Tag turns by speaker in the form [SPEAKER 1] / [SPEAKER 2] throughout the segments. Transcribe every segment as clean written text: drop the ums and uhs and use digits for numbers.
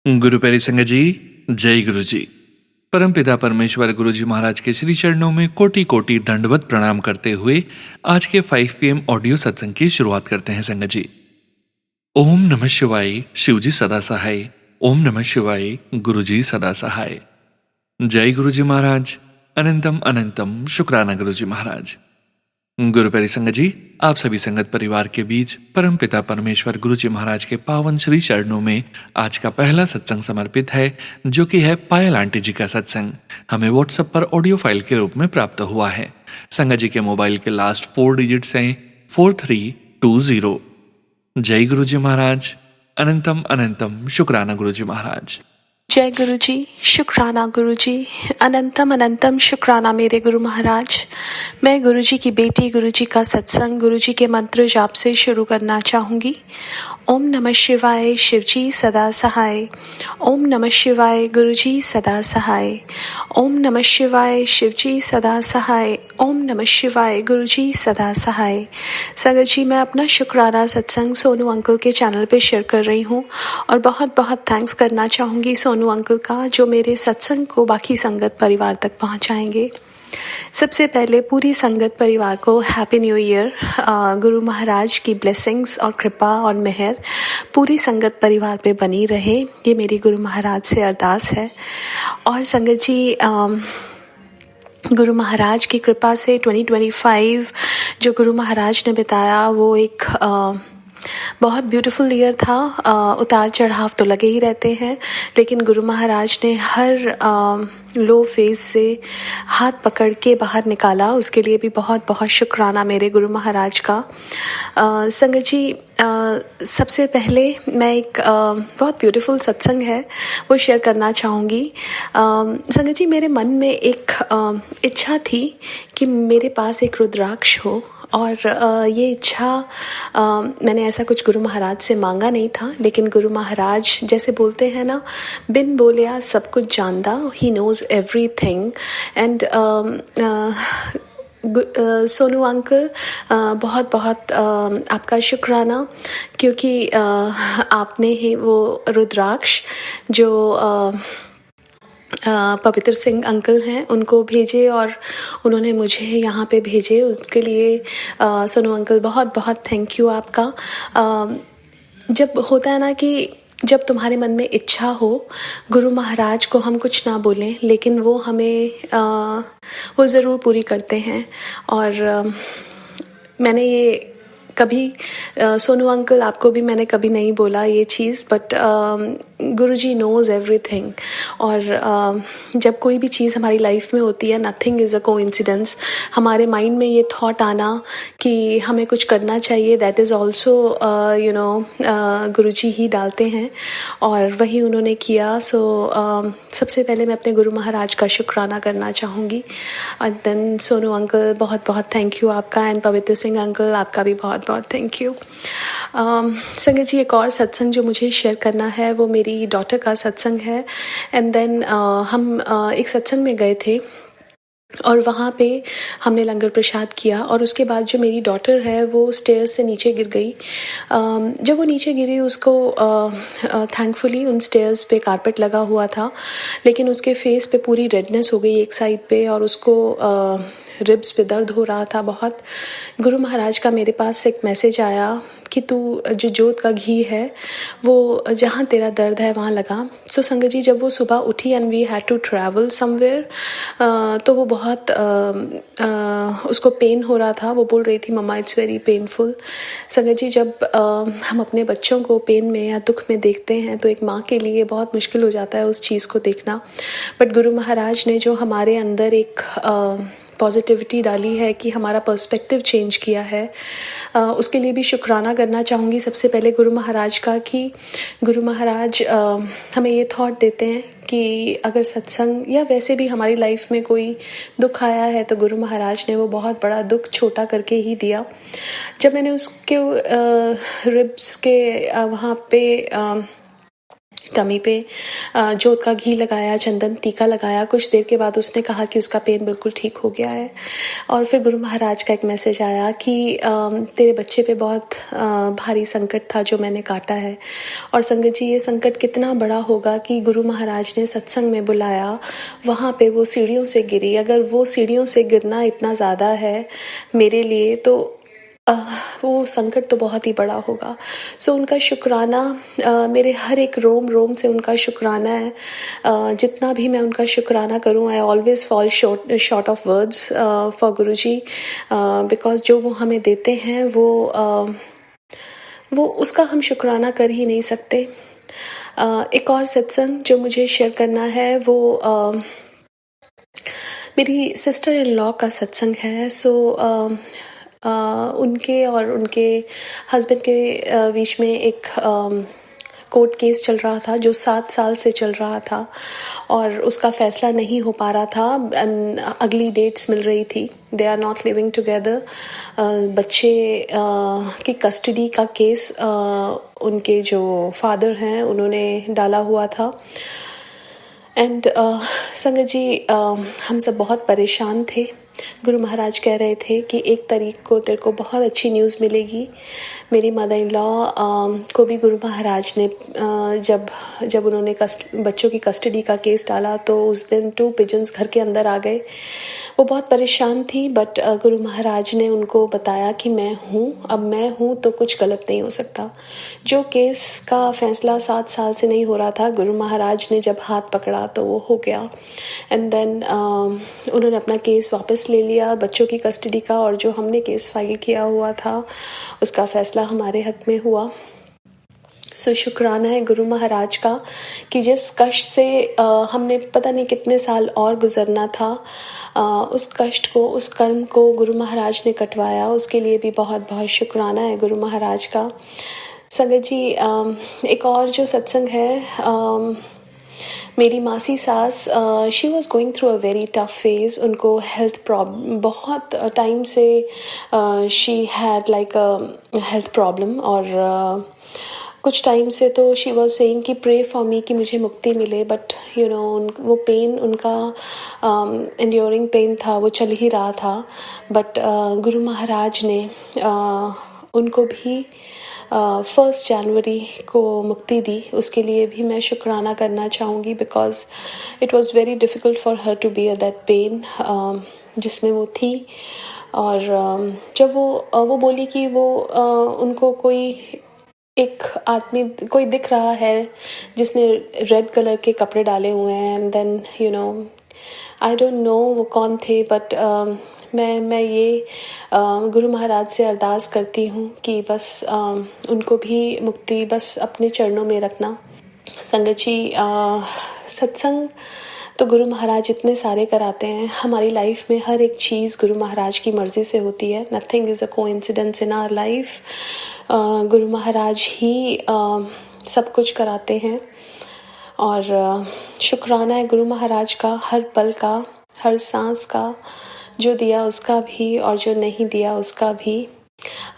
[SPEAKER 1] गुरु प्यारी संगत जी, जय गुरु जी। परमपिता परमेश्वर गुरु जी महाराज के श्री चरणों में कोटि कोटि दंडवत प्रणाम करते हुए आज के 5 PM ऑडियो सत्संग की शुरुआत करते हैं संगत जी। ओम नमः शिवाय, शिव जी सदा सहाय। ओम नमः शिवाय, गुरु जी सदा सहाय। जय गुरु जी महाराज। अनंतम अनंतम शुक्राना गुरु जी महाराज। गुरु प्यारी संगत जी, आप सभी संगत परिवार के बीच परमपिता परमेश्वर गुरु जी महाराज के पावन श्री चरणों में आज का पहला सत्संग समर्पित है, जो कि है पायल आंटी जी का सत्संग। हमें व्हाट्सएप पर ऑडियो फाइल के रूप में प्राप्त हुआ है। संगत जी के मोबाइल के लास्ट 4 डिजिट्स हैं 4320। जय गुरु जी महाराज। अनंतम अनंतम शुक्राना गुरु जी महाराज।
[SPEAKER 2] जय गुरु जी, शुक्राना गुरु जी, अनंतम अनंतम शुक्राना मेरे गुरु महाराज। मैं गुरु जी की बेटी गुरु जी का सत्संग गुरु जी के मंत्र जाप से शुरू करना चाहूँगी। ओम नमः शिवाय, शिव जी सदा सहाय। ओम नमः शिवाय, गुरु जी सदा सहाय। ओम नमः शिवाय, शिव जी सदा सहाय। ओम नमः शिवाय, गुरु जी सदा सहाय। संगत जी, मैं अपना शुक्राना सत्संग सोनू अंकल के चैनल पे शेयर कर रही हूँ और बहुत बहुत थैंक्स करना चाहूँगी सोनू अंकल का, जो मेरे सत्संग को बाकी संगत परिवार तक पहुँचाएंगे। सबसे पहले पूरी संगत परिवार को happy new year. Guru Maharaj की ब्लेसिंग्स और कृपा और मेहर पूरी संगत परिवार पे बनी रहे, ये मेरी गुरु महाराज से अरदास है। और संगत जी, गुरु महाराज की कृपा से 2025 जो गुरु महाराज ने बताया वो एक बहुत ब्यूटीफुल ईयर था। उतार चढ़ाव तो लगे ही रहते हैं, लेकिन गुरु महाराज ने हर लो फेज से हाथ पकड़ के बाहर निकाला, उसके लिए भी बहुत बहुत शुक्राना मेरे गुरु महाराज का। संगत जी, सबसे पहले मैं एक बहुत ब्यूटीफुल सत्संग है वो शेयर करना चाहूँगी। संगत जी, मेरे मन में एक इच्छा थी कि मेरे पास एक रुद्राक्ष हो, और ये इच्छा मैंने ऐसा कुछ गुरु महाराज से मांगा नहीं था, लेकिन गुरु महाराज जैसे बोलते हैं ना, बिन बोलिया सब कुछ जानदा, he knows everything. And Sonu uncle, बहुत बहुत आपका शुक्राना, क्योंकि आपने ही वो रुद्राक्ष जो पवित्र सिंह अंकल हैं उनको भेजे और उन्होंने मुझे यहाँ पे भेजे, उसके लिए सोनू अंकल बहुत बहुत थैंक यू आपका। जब होता है ना कि जब तुम्हारे मन में इच्छा हो, गुरु महाराज को हम कुछ ना बोलें, लेकिन वो हमें वो ज़रूर पूरी करते हैं। और मैंने ये कभी सोनू अंकल, आपको भी मैंने कभी नहीं बोला ये चीज़, बट गुरुजी नोज़ एवरीथिंग। और जब कोई भी चीज़ हमारी लाइफ में होती है, नथिंग इज़ अ कोइंसिडेंस। हमारे माइंड में ये थॉट आना कि हमें कुछ करना चाहिए, दैट इज़ ऑल्सो गुरुजी ही डालते हैं, और वही उन्होंने किया। सो सबसे पहले मैं अपने गुरु महाराज का शुक्राना करना चाहूँगी। और देन सोनू अंकल, बहुत बहुत थैंक यू आपका, एंड पवित्र सिंह अंकल, आपका भी बहुत बहुत थैंक यू। संगत जी, एक और सत्संग जो मुझे शेयर करना है वो मेरी डॉटर का सत्संग है। एंड देन हम एक सत्संग में गए थे और वहाँ पे हमने लंगर प्रसाद किया, और उसके बाद जो मेरी डॉटर है वो स्टेयर्स से नीचे गिर गई। जब वो नीचे गिरी, उसको थैंकफुली उन स्टेयर्स पे कारपेट लगा हुआ था, लेकिन उसके फेस पे पूरी रेडनेस हो गई एक साइड पे, और उसको रिब्स पे दर्द हो रहा था बहुत। गुरु महाराज का मेरे पास एक मैसेज आया कि तू जो जोत का घी है वो जहाँ तेरा दर्द है वहाँ लगा। सो संगत जी, जब वो सुबह उठी and we had to travel somewhere, तो वो बहुत उसको पेन हो रहा था। वो बोल रही थी, मम्मा इट्स वेरी पेनफुल। संगत जी, जब हम अपने बच्चों को पेन में या दुख में देखते हैं तो एक माँ के लिए बहुत मुश्किल हो जाता है उस चीज़ को देखना। बट गुरु महाराज ने जो हमारे अंदर एक पॉजिटिविटी डाली है कि हमारा पर्सपेक्टिव चेंज किया है, उसके लिए भी शुक्राना करना चाहूँगी सबसे पहले गुरु महाराज का, कि गुरु महाराज हमें ये थॉट देते हैं कि अगर सत्संग या वैसे भी हमारी लाइफ में कोई दुख आया है तो गुरु महाराज ने वो बहुत बड़ा दुख छोटा करके ही दिया। जब मैंने उसके रिब्स के वहाँ पे टमी पे जोत का घी लगाया, चंदन टीका लगाया। कुछ देर के बाद उसने कहा कि उसका पेन बिल्कुल ठीक हो गया है। और फिर गुरु महाराज का एक मैसेज आया कि तेरे बच्चे पे बहुत भारी संकट था जो मैंने काटा है। और संगत जी, ये संकट कितना बड़ा होगा कि गुरु महाराज ने सत्संग में बुलाया, वहाँ पे वो सीढ़ियों से गिरी। अगर वो सीढ़ियों से गिरना इतना ज़्यादा है मेरे लिए, तो वो संकट तो बहुत ही बड़ा होगा। सो उनका शुक्राना, मेरे हर एक रोम रोम से उनका शुक्राना है। जितना भी मैं उनका शुक्राना करूं, I always fall short of words for Guru ji, because जो वो हमें देते हैं वो उसका हम शुक्राना कर ही नहीं सकते। एक और सत्संग जो मुझे शेयर करना है वो मेरी सिस्टर इन लॉ का सत्संग है। सो उनके और उनके हस्बैंड के बीच में एक कोर्ट केस चल रहा था जो 7 साल से चल रहा था, और उसका फैसला नहीं हो पा रहा था। अगली डेट्स मिल रही थी। They are not living together. बच्चे की कस्टडी का केस उनके जो फादर हैं उन्होंने डाला हुआ था। एंड संगत जी, हम सब बहुत परेशान थे। गुरु महाराज कह रहे थे कि 1 तारीख को तेरे को बहुत अच्छी न्यूज़ मिलेगी। मेरी मदर इन लॉ को भी गुरु महाराज ने जब उन्होंने बच्चों की कस्टडी का केस डाला तो उस दिन 2 पिजन्स घर के अंदर आ गए। वो बहुत परेशान थी, बट गुरु महाराज ने उनको बताया कि मैं हूँ, अब मैं हूँ तो कुछ गलत नहीं हो सकता। जो केस का फैसला 7 साल से नहीं हो रहा था, गुरु महाराज ने जब हाथ पकड़ा तो वो हो गया। एंड देन उन्होंने अपना केस वापस ले लिया, बच्चों की कस्टडी का, और जो हमने केस फाइल किया हुआ था उसका फैसला हमारे हक में हुआ। सो शुक्राना है गुरु महाराज का कि जिस कष्ट से हमने पता नहीं कितने साल और गुजरना था, उस कष्ट को, उस कर्म को गुरु महाराज ने कटवाया। उसके लिए भी बहुत बहुत शुक्राना है गुरु महाराज का। संगत जी, एक और जो सत्संग है, मेरी मासी सास, she was going through a very tough phase. उनको हेल्थ प्रॉब्लम बहुत टाइम से, she had like a health problem, और कुछ टाइम से तो शी वॉज सेइंग कि प्रे फॉर मी कि मुझे मुक्ति मिले। बट यू नो वो पेन, उनका एंड्योरिंग पेन था, वो चल ही रहा था। बट गुरु महाराज ने उनको भी 1 जनवरी को मुक्ति दी। उसके लिए भी मैं शुक्राना करना चाहूँगी, because it was very difficult for her to be that pain जिसमें वो थी। और जब वो बोली कि वो उनको कोई एक आदमी कोई दिख रहा है जिसने रेड कलर के कपड़े डाले हुए हैं, and then you know I don't know वो कौन थे। बट मैं ये गुरु महाराज से अरदास करती हूँ कि बस उनको भी मुक्ति बस अपने चरणों में रखना। संगत जी, सत्संग तो गुरु महाराज इतने सारे कराते हैं। हमारी लाइफ में हर एक चीज़ गुरु महाराज की मर्जी से होती है। Nothing is a coincidence in our life. गुरु महाराज ही सब कुछ कराते हैं। और शुक्राना है गुरु महाराज का, हर पल का, हर सांस का, जो दिया उसका भी और जो नहीं दिया उसका भी।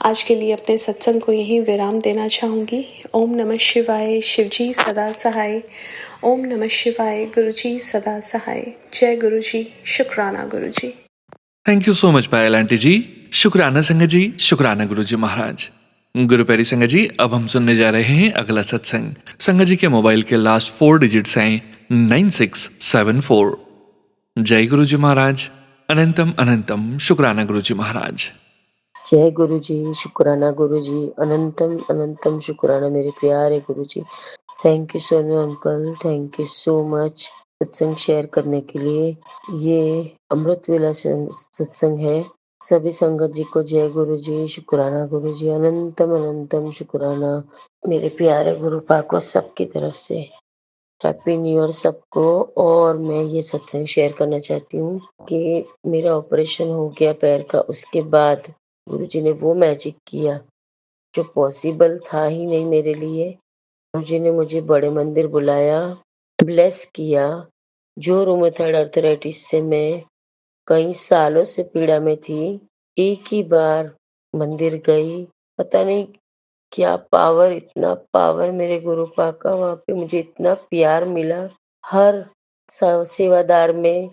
[SPEAKER 2] आज के लिए अपने सत्संग को यही विराम देना चाहूँगी। ओम नमः शिवाय, शिवजी सदा सहाय। ओम नमः शिवाय, गुरुजी सदा सहाय। जय गुरु जी, शुक्राना Guru ji.
[SPEAKER 1] Thank you so much Payal aunty ji. शुक्राना संगत जी, शुक्राना गुरु जी महाराज। गुरु प्यारी संगत जी, अब हम सुनने जा रहे हैं अगला सत्संग। संगत जी के मोबाइल के लास्ट 4 डिजिट्स हैं 9674। जय गुरु जी महाराज। अनंतम अनंतम शुक्राना गुरु जी महाराज।
[SPEAKER 3] जय गुरु जी, शुक्राना गुरु जी, अनंतम अनंतम शुक्राना मेरे प्यारे Guru ji. Thank you Sonu uncle, thank you so much सत्संग शेयर करने के लिए। ये अमृत वेला सत्संग है। सभी संगत जी को जय गुरु जी, शुक्राना गुरु जी, अनंतम अनंतम शुक्राना मेरे प्यारे गुरु पाको सबकी तरफ से। हैप्पी न्यू ईयर सबको। और मैं ये सत्संग शेयर करना चाहती हूँ कि मेरा ऑपरेशन हो गया पैर का, उसके बाद गुरुजी ने वो मैजिक किया जो पॉसिबल था ही नहीं मेरे लिए। गुरुजी ने मुझे बड़े मंदिर बुलाया, ब्लेस किया। जो रूमेटॉइड आर्थराइटिस से मैं कई सालों से पीड़ा में थी, एक ही बार मंदिर गई, पता नहीं क्या पावर, इतना पावर मेरे गुरुपा का, वहाँ पे मुझे इतना प्यार मिला। हर सेवादार में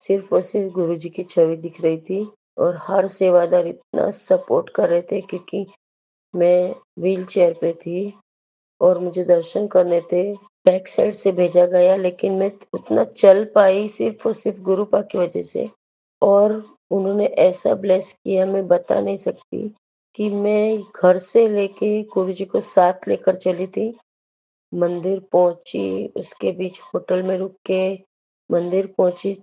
[SPEAKER 3] सिर्फ़ और सिर्फ़ गुरुजी की छवि दिख रही थी और हर सेवादार इतना सपोर्ट कर रहे थे क्योंकि मैं व्हीलचेयर पे थी और मुझे दर्शन करने थे। बैक साइड से भेजा गया लेकिन मैं उतना चल पाई सिर्फ़ और सिर्फ़ गुरुपा की वज़ह से। और उन्होंने ऐसा ब्लेस किया मैं बता नहीं सकती कि मैं घर से लेके गुरुजी को साथ लेकर चली थी। मंदिर पहुँची, उसके बीच होटल में रुक के मंदिर पहुँची।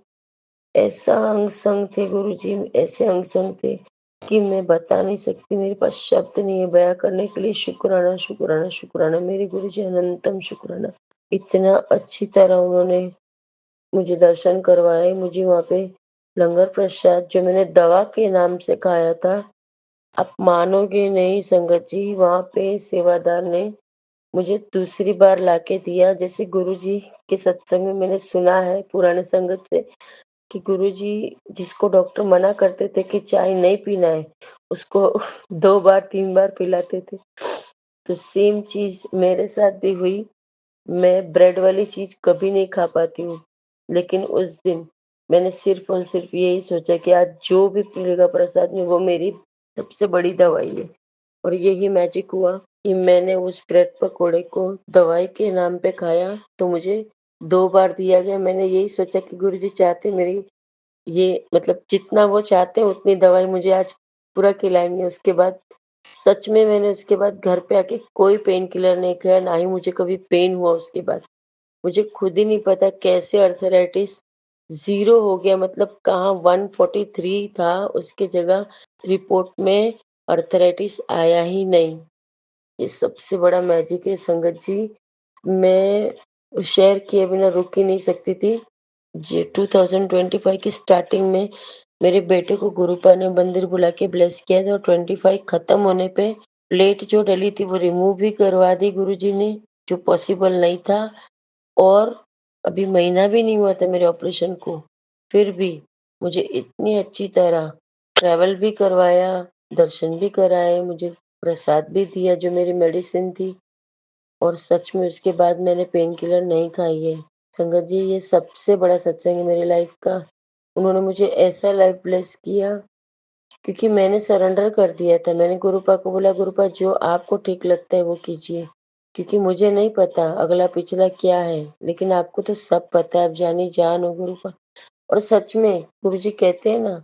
[SPEAKER 3] ऐसा अंग-संग थे गुरुजी, ऐसे अंग-संग थे कि मैं बता नहीं सकती, मेरे पास शब्द नहीं है बयाँ करने के लिए। शुक्राना, शुक्राना, शुक्राना मेरे गुरुजी, अनंतम शुक्राना। इतना अच्छी तरह उन्होंने मुझे दर्शन करवाए, मुझे वहाँ पे लंगर प्रसाद जो मैंने दवा के नाम से खाया था, आप मानोगे नहीं संगत जी, वहाँ पे सेवादार ने मुझे दूसरी बार लाके दिया। जैसे गुरुजी के सत्संग में मैंने सुना है पुराने संगत से कि गुरुजी जिसको डॉक्टर मना करते थे कि चाय नहीं पीना है, उसको 2 बार 3 बार पिलाते थे। तो सेम चीज़ मेरे साथ भी हुई। मैं ब्रेड वाली चीज़ कभी नहीं खा पाती हूँ, लेकिन उस दिन मैंने सिर्फ़ और सिर्फ़ यही सोचा कि आज जो भी मिलेगा प्रसाद में वो मेरी सबसे बड़ी दवाई है। और यही मैजिक हुआ कि मैंने उस ब्रेड पकोड़े को दवाई के नाम पे खाया, तो मुझे 2 बार दिया गया। मैंने यही सोचा कि गुरुजी चाहते मेरी ये मतलब जितना वो चाहते हैं उतनी दवाई मुझे आज पूरा खिलाएँगे। उसके बाद सच में मैंने उसके बाद घर पे आके कोई पेन किलर नहीं खाया, ना ही मुझे कभी पेन हुआ उसके बाद। मुझे खुद ही नहीं पता कैसे अर्थराइटिस 0 हो गया, मतलब कहाँ 143 था उसकी जगह रिपोर्ट में अर्थराइटिस आया ही नहीं। ये सबसे बड़ा मैजिक है संगत जी। मैं शेयर किए बिना रुक ही नहीं सकती थी। जी, 2025 की स्टार्टिंग में मेरे बेटे को गुरुपा ने मंदिर बुला के ब्लेस किया था और 25 खत्म होने पे प्लेट जो डली थी वो रिमूव भी करवा दी गुरुजी ने, जो पॉसिबल नहीं था। और अभी महीना भी नहीं हुआ था मेरे ऑपरेशन को, फिर भी मुझे इतनी अच्छी तरह ट्रैवल भी करवाया, दर्शन भी कराए, मुझे प्रसाद भी दिया जो मेरी मेडिसिन थी। और सच में उसके बाद मैंने पेन किलर नहीं खाई है। संगत जी, ये सबसे बड़ा सत्संग है मेरी लाइफ का। उन्होंने मुझे ऐसा लाइफ ब्लेस किया क्योंकि मैंने सरेंडर कर दिया था। मैंने गुरुपा को बोला, गुरुपा जो आपको ठीक लगता है वो कीजिए। क्योंकि मुझे नहीं पता अगला पिछला क्या है, लेकिन आपको तो सब पता है, आप जानी जान हो गुरुपा। और सच में गुरुजी कहते हैं ना,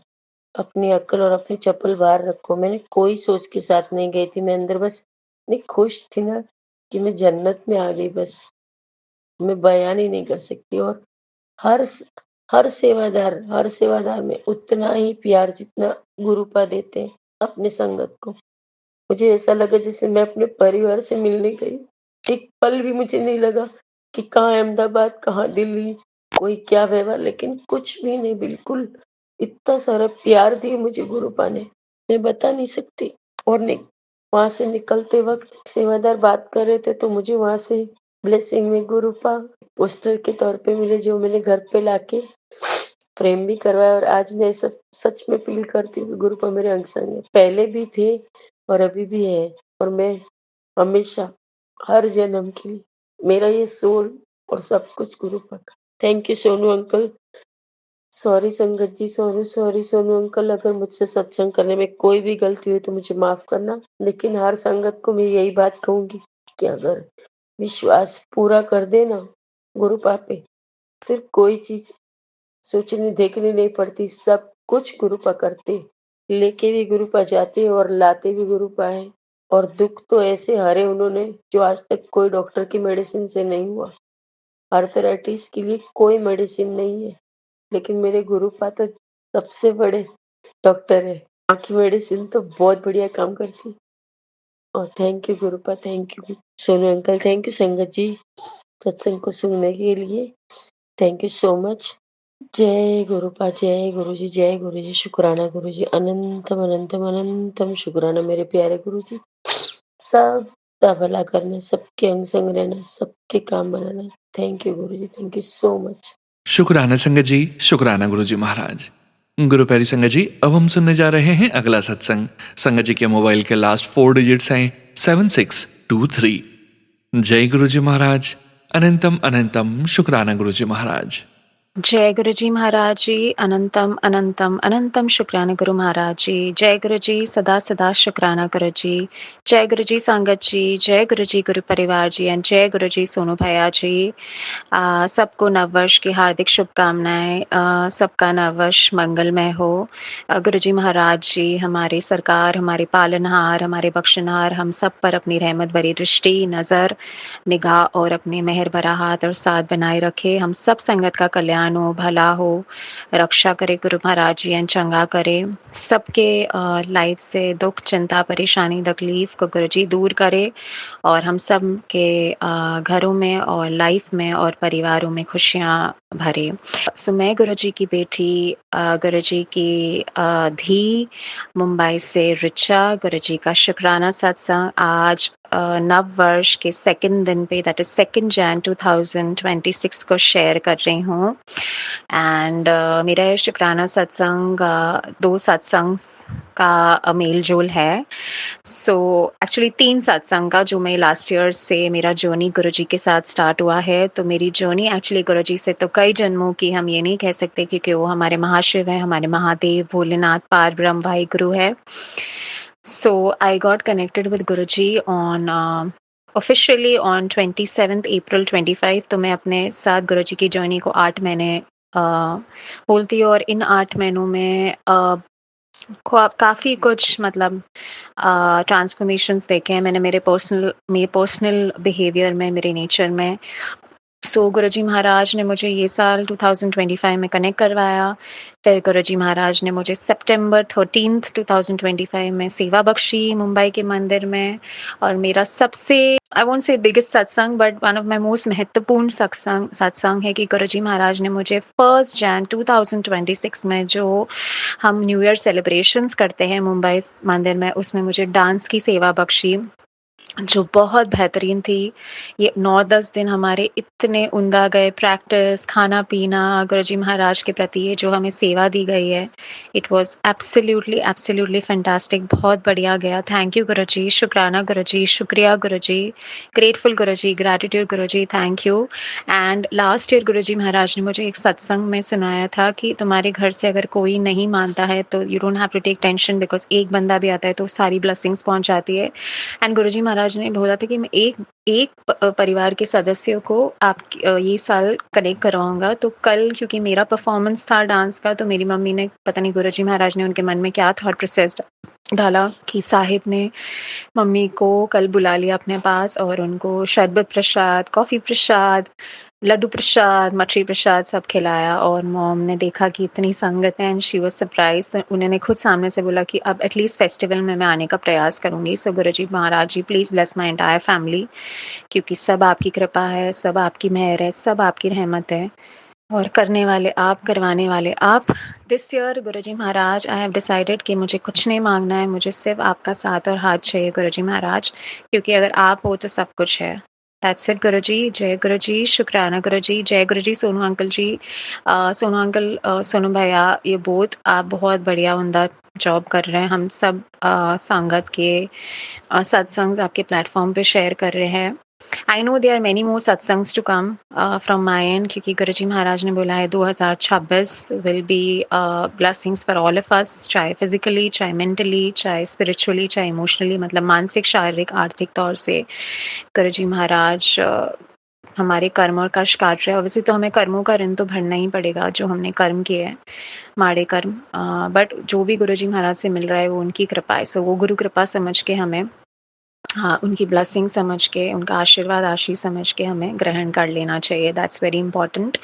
[SPEAKER 3] अपनी अक्ल और अपनी चप्पल बाहर रखो। मैंने कोई सोच के साथ नहीं गई थी, मैं अंदर बस इतनी खुश थी ना कि मैं जन्नत में आ गई बस। मैं बयान ही नहीं कर सकती। और हर स हर सेवादार में उतना ही प्यार जितना गुरुपा देते हैं अपने संगत को। मुझे ऐसा लगा जैसे मैं अपने परिवार से मिलने गई। एक पल भी मुझे नहीं लगा कि कहाँ अहमदाबाद, कहाँ दिल्ली, कोई क्या व्यवहार, लेकिन कुछ भी नहीं, बिल्कुल। इतना सारा प्यार दिया मुझे गुरुपा ने, मैं बता नहीं सकती। और वहाँ से निकलते वक़्त सेवादार बात कर रहे थे तो मुझे वहाँ से ब्लेसिंग में गुरुपा पोस्टर के तौर पे मिले, जो मैंने घर पे लाके फ्रेम भी करवाया। और आज मैं सच में फ़ील करती हूँ कि गुरुपा मेरे अंग-संग है। पहले भी थे और अभी भी है, और मैं हमेशा, हर जन्म के लिए मेरा ये सोल और सब कुछ गुरुपा का। Thank you Sonu uncle. Sorry संगत जी, सॉरी, सॉरी सोनू अंकल, अगर मुझसे सत्संग करने में कोई भी गलती हुई तो मुझे माफ़ करना। लेकिन हर संगत को मैं यही बात कहूँगी कि अगर विश्वास पूरा कर दे ना गुरुपा पे, फिर कोई चीज़ सोचनी देखनी नहीं पड़ती, सब कुछ गुरुपा करते। लेके भी गुरुपा जाते और लाते भी गुरुपा है। और दुःख तो ऐसे हरे उन्होंने जो आज तक कोई डॉक्टर की मेडिसिन से नहीं हुआ। आर्थराइटिस के लिए कोई मेडिसिन नहीं है, लेकिन मेरे गुरुपा तो सबसे बड़े डॉक्टर है। बाकी मेडिसिन तो बहुत बढ़िया काम करती है। और thank you गुरुपा, thank you Sonu uncle, thank you संगत जी सत्संग को सुनने के लिए। Thank you so much. जय गुरुपा, जय गुरुजी, जय गुरुजी, शुक्राना गुरुजी, अनंतम अनंतम अनंतम शुक्राना मेरे प्यारे गुरुजी। सबका भला करना, सबके अंग संग रहना, सबके काम बनाना। Thank you Guruji, thank you so much.
[SPEAKER 1] शुक्राना संगत जी, शुक्राना गुरुजी महाराज। गुरु प्यारी संगत जी, अब हम सुनने जा रहे हैं अगला सत्संग। संगत जी के मोबाइल के लास्ट 4 डिजिट्स हैं 7623। जय गुरुजी महाराज। अनंतम अनंतम शुक्राना गुरुजी महाराज।
[SPEAKER 4] जय गुरु जी महाराज जी। अनंतम अनंतम अनंतम शुक्राना गुरु महाराज जी। जय गुरु जी। सदा सदा शुक्राना गुरु जी। जय गुरु जी संगत जी। जय गुरु जी गुरु परिवार जी एंड जय गुरु जी सोनू भैया जी। सबको नववर्ष की हार्दिक शुभकामनाएं। सबका नववर्ष मंगलमय हो। गुरु जी महाराज जी हमारी सरकार, हमारे पालनहार, हमारे बख्शनहार हम सब पर अपनी रहमत भरी दृष्टि, नज़र, निगाह और अपने मेहर भरा हाथ और साथ बनाए रखे। हम सब संगत का कल्याण हो, भला हो, रक्षा करे गुरु महाराज जी एंड चंगा करे। सबके लाइफ से दुख, चिंता, परेशानी, तकलीफ को गुरु जी दूर करे और हम सब के घरों में और लाइफ में और परिवारों में खुशियाँ भरे। सो मैं गुरु जी की बेटी, गुरु जी की धी, मुंबई से रिचा, गुरु जी का शुक्राना सत्संग आज नव वर्ष के सेकंड दिन पे, दैट इज 2 जैन 2026 को शेयर कर रही हूँ। एंड मेरा ये शुक्राना सत्संग 2 सत्संग का मेल जोल है। सो एक्चुअली 3 सत्संग का, जो मैं लास्ट ईयर से मेरा जर्नी गुरु जी के साथ स्टार्ट हुआ है। तो मेरी जर्नी एक्चुअली गुरु जी से तो कई जन्मों की, हम ये नहीं कह सकते क्योंकि वो हमारे महाशिव है, हमारे महादेव, भोलेनाथ, पार ब्रह्म भाई गुरु है। So I got connected with Guruji on officially on 27th April 25। तो मैं अपने साथ गुरुजी की जर्नी को 8 महीने बोलती हूँ और इन 8 महीनों में काफ़ी कुछ मतलब ट्रांसफॉर्मेशंस देखे हैं मैंने मेरे पर्सनल बिहेवियर में, मेरे नेचर में। सो गुरुजी महाराज ने मुझे ये साल 2025 में कनेक्ट करवाया। फिर गुरुजी महाराज ने मुझे सितंबर 13 2025 में सेवा बख्शी मुंबई के मंदिर में। और मेरा सबसे, आई वोंट से बिगेस्ट सत्संग, but one of my most महत्वपूर्ण सत्संग है कि गुरुजी महाराज ने मुझे 1 जैन 2026 में जो हम न्यू ईयर सेलिब्रेशंस करते हैं मुंबई मंदिर में, उसमें मुझे डांस की सेवा बख्शी जो बहुत बेहतरीन थी। ये 9-10 दिन हमारे इतने उमदा गए, प्रैक्टिस, खाना पीना, गुरुजी महाराज के प्रति ये जो हमें सेवा दी गई है, इट वाज एब्सोल्युटली फैंटास्टिक। बहुत बढ़िया गया। थैंक यू गुरुजी, शुक्राना गुरुजी, शुक्रिया Guruji, grateful Guruji, gratitude Guruji, thank you. And last year Guruji महाराज ने मुझे एक सत्संग में सुनाया था कि तुम्हारे घर से अगर कोई नहीं मानता है तो you don't have to take tension, because एक बंदा भी आता है तो सारी ब्लेसिंग्स पहुंच जाती है। एंड गुरुजी महाराज ने बोला था कि मैं एक परिवार के सदस्यों को आप ये साल कनेक्ट करवाऊंगा। तो कल क्योंकि मेरा परफॉर्मेंस था डांस का, तो मेरी मम्मी ने, पता नहीं गुरुजी महाराज ने उनके मन में क्या थॉट प्रोसेस डाला कि साहिब ने मम्मी को कल बुला लिया अपने पास और उनको शरबत प्रसाद, कॉफ़ी प्रसाद, लड्डू प्रसाद, मठरी प्रसाद सब खिलाया। और मॉम ने देखा कि इतनी संगत है एंड शी वाज सरप्राइज। तो उन्होंने खुद सामने से बोला कि अब एटलीस्ट फेस्टिवल में मैं आने का प्रयास करूँगी। So Guruji Maharaj ji please bless my entire family, क्योंकि सब आपकी कृपा है, सब आपकी मेहर है, सब आपकी रहमत है और करने वाले आप, करवाने वाले आप। This year Guruji Maharaj I have decided कि मुझे कुछ नहीं मांगना है, मुझे सिर्फ आपका साथ और हाथ चाहिए गुरुजी महाराज, क्योंकि अगर आप हो तो सब कुछ है। दैट्स इट गुरुजी। जय गुरुजी, शुक्राना गुरुजी, जय गुरुजी। सोनू अंकल जी, सोनू अंकल, सोनू भैया, ये बोथ आप बहुत बढ़िया उमदा जॉब कर रहे हैं। हम सब संगत के सत्संग आपके प्लेटफॉर्म पे शेयर कर रहे हैं। I know there are many more satsangs to come from my end, क्योंकि गुरुजी महाराज ने बोला है 2026 will be blessings for all of us, चाहे फिजिकली, चाहे मेंटली, चाहे स्पिरिचुअली, चाहे इमोशनली, मतलब मानसिक, शारीरिक, आर्थिक तौर से गुरुजी महाराज हमारे कर्म और कष्ट काट रहे हैं। ऑब्वियसली तो हमें कर्मों का ऋण तो भरना ही पड़ेगा जो हमने कर्म किए हैं, माड़े कर्म, बट जो भी गुरुजी महाराज से मिल रहा है वो उनकी कृपा है। सो वो गुरु कृपा समझ के हमें, हाँ, उनकी ब्लेसिंग समझ के, उनका आशीर्वाद, आशीष समझ के हमें ग्रहण कर लेना चाहिए। That's very important.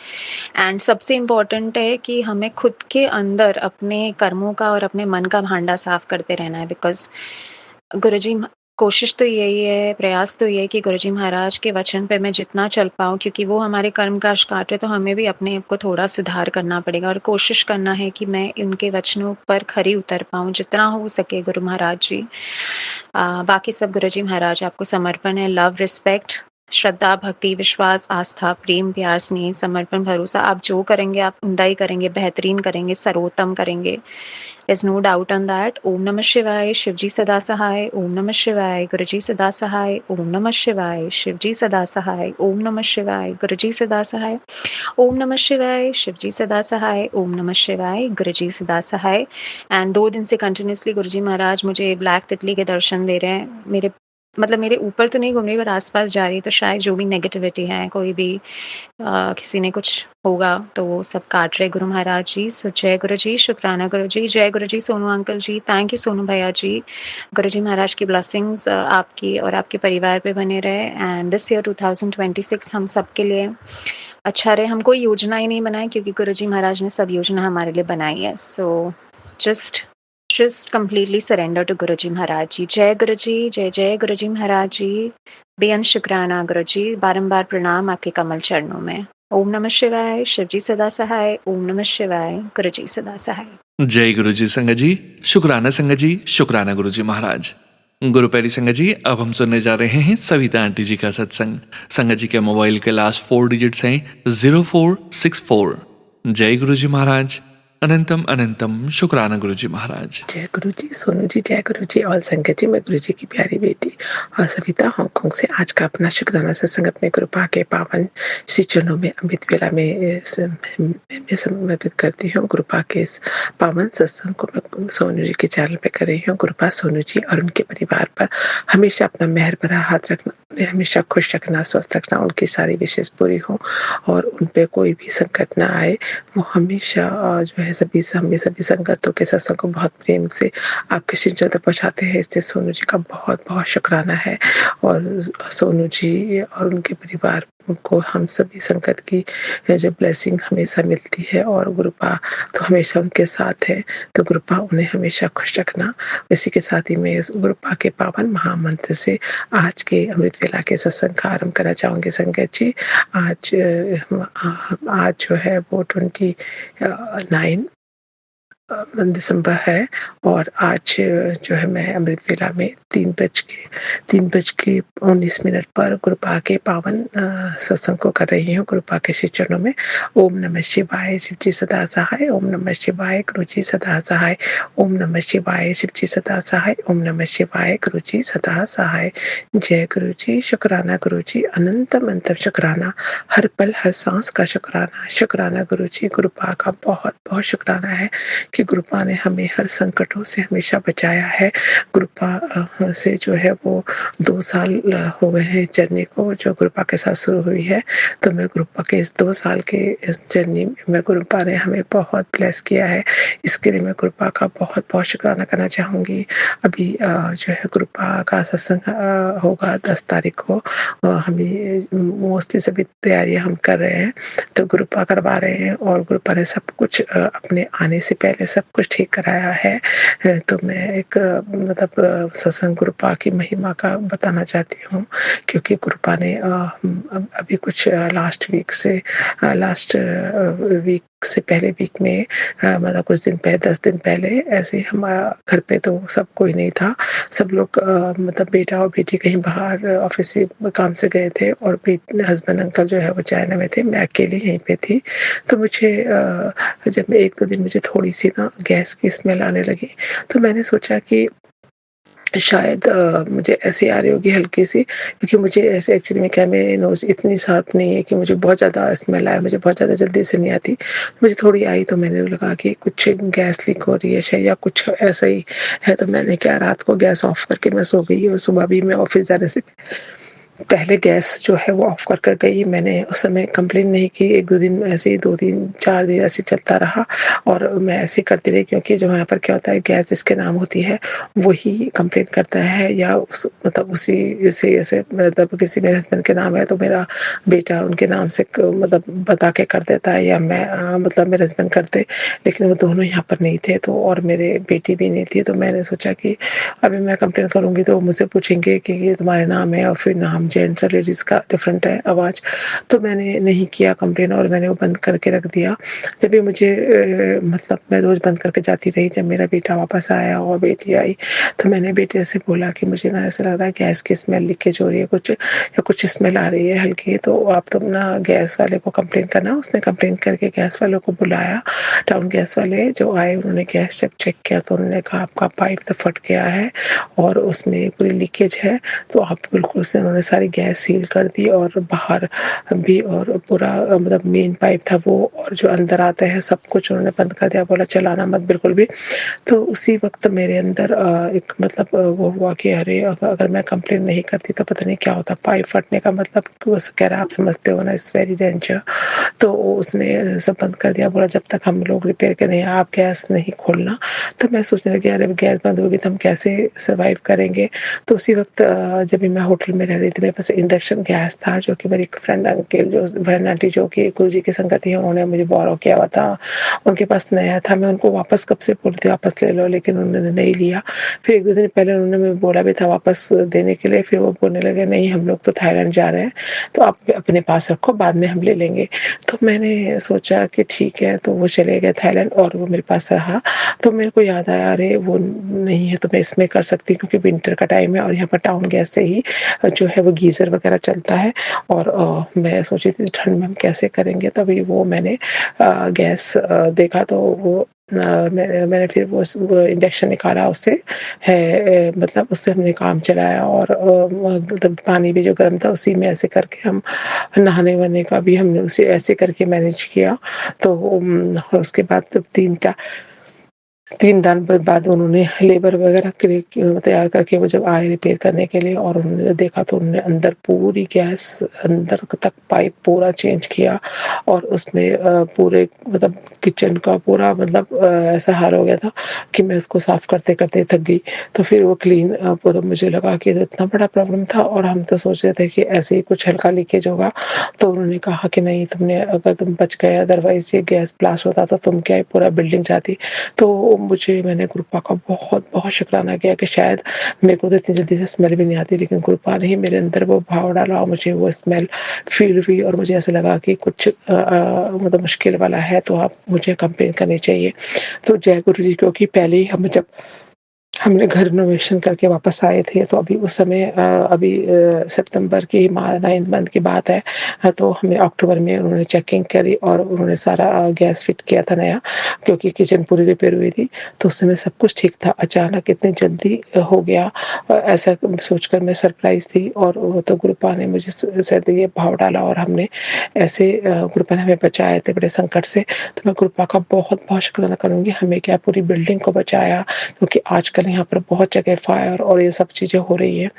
[SPEAKER 4] एंड सबसे इम्पॉर्टेंट है कि हमें खुद के अंदर अपने कर्मों का और अपने मन का भांडा साफ करते रहना है। बिकॉज गुरुजी, कोशिश तो यही है, प्रयास तो ये है कि गुरुजी महाराज के वचन पे मैं जितना चल पाऊँ, क्योंकि वो हमारे कर्म का काट है, तो हमें भी अपने आप को थोड़ा सुधार करना पड़ेगा और कोशिश करना है कि मैं उनके वचनों पर खरी उतर पाऊँ जितना हो सके गुरु महाराज जी। बाकी सब गुरुजी महाराज आपको समर्पण है। लव, रिस्पेक्ट, श्रद्धा, भक्ति, विश्वास, आस्था, प्रेम, प्यार, स्नेह, समर्पण, भरोसा आप जो करेंगे आप उम्दा ही करेंगे, बेहतरीन करेंगे, सर्वोत्तम करेंगे। There's no doubt on that. ओम नमः शिवाय, शिवजी सदा सहाय। ओम नमः शिवाय, गुरुजी सदा सहाय। ओम नमः शिवाय, शिवजी सदा सहाय। ओम नमः शिवाय, गुरुजी सदा सहाय। ओम नमः शिवाय, शिवजी सदा सहाय। ओम नमः शिवाय, गुरुजी सदा सहाय। एंड 2 दिन से कंटिन्यूअसली गुरुजी महाराज मुझे ब्लैक तितली के दर्शन दे रहे हैं। मेरे ऊपर तो नहीं घूम रही, बट आस-पास जा रही है, तो शायद जो भी नेगेटिविटी है, कोई भी किसी ने कुछ होगा तो वो सब काट रहे गुरु महाराज जी। सो जय गुरु जी, शुक्राना गुरु जी, जय Guru ji Sonu uncle ji, thank you Sonu भैया जी। गुरु जी महाराज की ब्लेसिंग्स आपकी और आपके परिवार पे बने रहे। एंड दिस ईयर 2026 हम सबके लिए अच्छा रहे। हम कोई योजना ही नहीं बनाई क्योंकि गुरु जी महाराज ने सब योजना हमारे लिए बनाई है। So just completely surrender to गुरु जी महाराज जी। जय गुरु जी, जय जय गुरु जी महाराज जी। बेअंत शुक्राना गुरु जी, बारंबार प्रणाम आपके कमल चरणों में। ओम नमः शिवाय, शिवजी सदा सहाय। ओम नमः शिवाय, गुरु जी सदा सहाय।
[SPEAKER 1] जय गुरु जी संगत जी, शुक्राना संगत जी, शुक्राना गुरु जी महाराज। गुरु प्यारी संगत जी, अब हम सुनने जा रहे हैं सविता आंटी जी का सत्संग। संगत जी के मोबाइल के लास्ट 4 डिजिट्स हैं 0464। जय गुरु जी महाराज, अनंतम अनंतम शुक्राना गुरु जी महाराज।
[SPEAKER 5] जय गुरु जी, सोनू जी, जय गुरु जी, ऑल संगत जी। मैं गुरु जी की प्यारी बेटी और सविता हांगकांग से आज का अपना शुक्राना सत्संग अपने कृपा के पावन श्री चरणों में अमृत वेला में समर्पित करती हूँ। कृपा के इस पावन सत्संग को मैं सोनू जी के चैनल पे कर रही हूँ। कृपा सोनू जी और उनके परिवार पर हमेशा अपना मेहर भरा हाथ रखना, उन्हें हमेशा खुश रखना, स्वस्थ रखना, उनकी सारी विशेष पूरी हो और उन पे कोई भी संकट ना आए। वो हमेशा जो है सभी संगतों के सत्संग को बहुत प्रेम से आपके शिष्यों तक पहुंचाते हैं। इससे सोनू जी का बहुत बहुत शुक्राना है। और सोनू जी और उनके परिवार को हम सभी संगत की जो ब्लेसिंग हमेशा मिलती है और गुरुपा तो हमेशा उनके साथ है, तो गुरुपा उन्हें हमेशा खुश रखना। इसी के साथ ही मैं इस गुरुपा के पावन महामंत्र से आज के अमृत वेला के सत्संग का आरंभ करना चाहूँगी। संगत जी, आज जो है वो 29 दिसंबर है और आज जो है मैं अमृत वेला में 3:19 पर गुरुपा के पावन सत्संग को कर रही हूँ। गुरुपा के श्री चरणों में ओम नमः शिवाय, शिवजी सदा सहाय। ओम नमः शिवाय, गुरुजी सदा सहाय। ओम नमः शिवाय, शिवजी सदा सहाय। ओम नमः शिवाय, गुरुजी सदा सहाय। जय गुरु जी, शुक्राना गुरु जी, अनंतम अनंतम शुक्राना, हर पल हर सांस का शुक्राना। शुक्राना गुरु जी, गुरुपा का बहुत बहुत शुक्राना है कि गुरुपा ने हमें हर संकटों से हमेशा बचाया है। गुरुपा से जो है वो 2 साल हो गए हैं जर्नी को, जो गुरुपा के साथ शुरू हुई है। तो मैं गुरुपा के इस 2 साल के इस जर्नी में गुरुपा ने हमें बहुत ब्लेस किया है। इसके लिए मैं गुरुपा का बहुत बहुत शुक्राना करना चाहूँगी। अभी जो है गुरुपा का सत्संग होगा 10 तारीख को। हमें मोस्टली सभी तैयारियां हम कर रहे हैं, तो गुरुपा करवा रहे हैं और गुरुपा ने सब कुछ अपने आने से पहले सब कुछ ठीक कराया है। तो मैं एक मतलब सत्संग गुरुपा की महिमा का बताना चाहती हूँ, क्योंकि गुरुपा ने अभी कुछ लास्ट वीक से पहले वीक में मतलब कुछ दिन पहले 10 दिन पहले ऐसे ही हमारा घर पे तो सब कोई नहीं था। सब लोग मतलब बेटा और बेटी कहीं बाहर ऑफिस से काम से गए थे और हस्बैंड अंकल जो है वो चाइना में थे। मैं अकेली यहीं पे थी। तो मुझे जब मैं 1-2 दिन मुझे थोड़ी सी ना गैस की स्मेल आने लगी, तो मैंने सोचा कि शायद मुझे ऐसी आ रही होगी हल्की सी, क्योंकि मुझे ऐसे एक्चुअली में क्या मेरी नोज़ इतनी शार्प नहीं है कि मुझे बहुत ज़्यादा स्मेल आए, मुझे बहुत ज़्यादा जल्दी से नहीं आती। मुझे थोड़ी आई तो मैंने लगा कि कुछ गैस लीक हो रही है शायद या कुछ ऐसा ही है। तो मैंने क्या रात को गैस ऑफ करके मैं सो गई और सुबह भी मैं ऑफिस जाने से पहले गैस जो है वो ऑफ कर गई। मैंने उस समय कंप्लेन नहीं की। 1-2 दिन ऐसे ही 2-3-4 दिन ऐसे चलता रहा और मैं ऐसे करती रही, क्योंकि जो यहाँ पर क्या होता है गैस जिसके नाम होती है वही कंप्लेन करता है या मतलब उसी से ऐसे मतलब किसी मेरे हस्बैंड के नाम है तो मेरा बेटा उनके नाम से मतलब बता के कर देता है या मैं मतलब मेरे हस्बैंड करते, लेकिन वो दोनों यहाँ पर नहीं थे तो और मेरे बेटी भी नहीं थी। तो मैंने सोचा कि अभी मैं कंप्लेन करूँगी तो मुझसे पूछेंगे कि ये तुम्हारे नाम है और फिर नाम जेंट्स और लेडीज़ का डिफरेंट है आवाज़। तो मैंने नहीं किया कंप्लेन और मैंने वो बंद करके रख दिया। जब भी मुझे मतलब मैं रोज़ बंद करके जाती रही, जब मेरा बेटा वापस आया और बेटी आई, तो मैंने बेटे से बोला कि मुझे ना ऐसा लग रहा है गैस की स्मेल लीकेज हो रही है कुछ या कुछ स्मेल आ रही है हल्की, तो आप तुम ना गैस वाले को कंप्लेन करना। उसने कंप्लेन करके गैस वालों को बुलाया, टाउन गैस वाले जो आए उन्होंने गैस जब चेक किया तो उन्होंने कहा आपका पाइप तो फट गया है और उसमें पूरी लीकेज है, तो आप बिल्कुल से उन्होंने सारी गैस सील कर दी और बाहर भी और पूरा मतलब मेन पाइप था वो और जो अंदर आता है सब कुछ उन्होंने बंद कर दिया, बोला चलाना मत बिल्कुल भी। तो उसी वक़्त मेरे अंदर एक मतलब वो हुआ कि अरे अगर मैं कंप्लेन नहीं करती तो पता नहीं क्या होता। पाइप फटने का मतलब वो कह रहा आप समझते हो ना, इट्स वेरी डेंजर। तो उसने सब बंद कर दिया, बोला जब तक हम लोग रिपेयर करें आप गैस नहीं खोलना। तो मैं सोचने लगी अरे गैस बंद होगी तो हम कैसे सर्वाइव करेंगे। तो उसी वक़्त जब भी मैं होटल में रह रही थी मेरे पास इंडक्शन गैस था जो कि मेरी एक फ्रेंड अंकल जो फ्रेंड आंटी जो कि गुरुजी की संगति है उन्होंने मुझे बोरो किया हुआ था। उनके पास नया था, मैं उनको वापस कब से बोली थी वापस ले लो, लेकिन उन्होंने नहीं लिया। फिर 1-2 दिन पहले उन्होंने मुझे बोला भी था वापस देने के लिए, फिर वो बोलने लगे नहीं हम लोग तो थाईलैंड जा रहे हैं, तो आप अपने पास रखो बाद में हम ले लेंगे। तो मैंने सोचा कि ठीक है, तो वो चले गए थाईलैंड और वो मेरे पास रहा। तो मेरे को याद आया अरे वो नहीं है तो मैं इसमें कर सकती हूँ क्योंकि विंटर का टाइम है और यहाँ पर टाउन गैस से ही जो है वो गीज़र वगैरह चलता है और मैं सोची थी ठंड में हम कैसे करेंगे, तभी वो मैंने गैस देखा तो वो मैंने फिर वो इंडक्शन निकाला उससे है मतलब उससे हमने काम चलाया और मतलब पानी भी जो गर्म था उसी में ऐसे करके हम नहाने-वहाने का भी हमने उसे ऐसे करके मैनेज किया। तो उसके बाद जब 3 दिन बाद उन्होंने लेबर वगैरह तैयार करके वो जब आए रिपेयर करने के लिए और उन्होंने देखा तो उन्होंने अंदर पूरी गैस अंदर तक पाइप पूरा चेंज किया और उसमें पूरे मतलब किचन का पूरा मतलब ऐसा हाल हो गया था कि मैं उसको साफ करते-करते थक गई। तो फिर वो क्लीन तो मुझे लगा कि ये इतना बड़ा प्रॉब्लम था और हम तो सोच रहे थे कि ऐसे ही कुछ हल्का लीकेज होगा। तो उन्होंने कहा कि नहीं तुमने अगर तुम बच गए अदरवाइज़ ये गैस ब्लास्ट होता तो तुम क्या पूरा बिल्डिंग जाती। तो मैंने गुरुपा का बहुत-बहुत शुक्राना किया कि शायद मेरे को तो इतनी जल्दी से स्मेल भी नहीं आती, लेकिन गुरुपा ने ही मेरे अंदर वो भाव डाला और मुझे वो स्मेल फ़ील हुई और मुझे ऐसा लगा कि कुछ मतलब मुश्किल वाला है तो आप मुझे कंप्लेन करनी चाहिए। तो जय गुरु जी क्योंकि पहले ही हमने घर रिनोवेशन करके वापस आए थे, तो अभी उस समय अभी सितंबर की 9th मंथ की बात है। तो हमें अक्टूबर में उन्होंने चेकिंग करी और उन्होंने सारा गैस फिट किया था नया, क्योंकि किचन पूरी रिपेयर हुई थी। तो उस समय सब कुछ ठीक था, अचानक इतनी जल्दी हो गया ऐसा सोचकर मैं सरप्राइज़ थी और वो तो गुरुपा ने मुझे शायद ये भाव डाला और हमने ऐसे गुरुपा ने हमें बचाया इतने बड़े संकट से। तो मैं गुरुपा का बहुत-बहुत शुक्राना करूँगी, हमें क्या पूरी बिल्डिंग को बचाया क्योंकि आजकल यहाँ पर बहुत जगह फायर और ये सब चीज़ें हो रही हैं।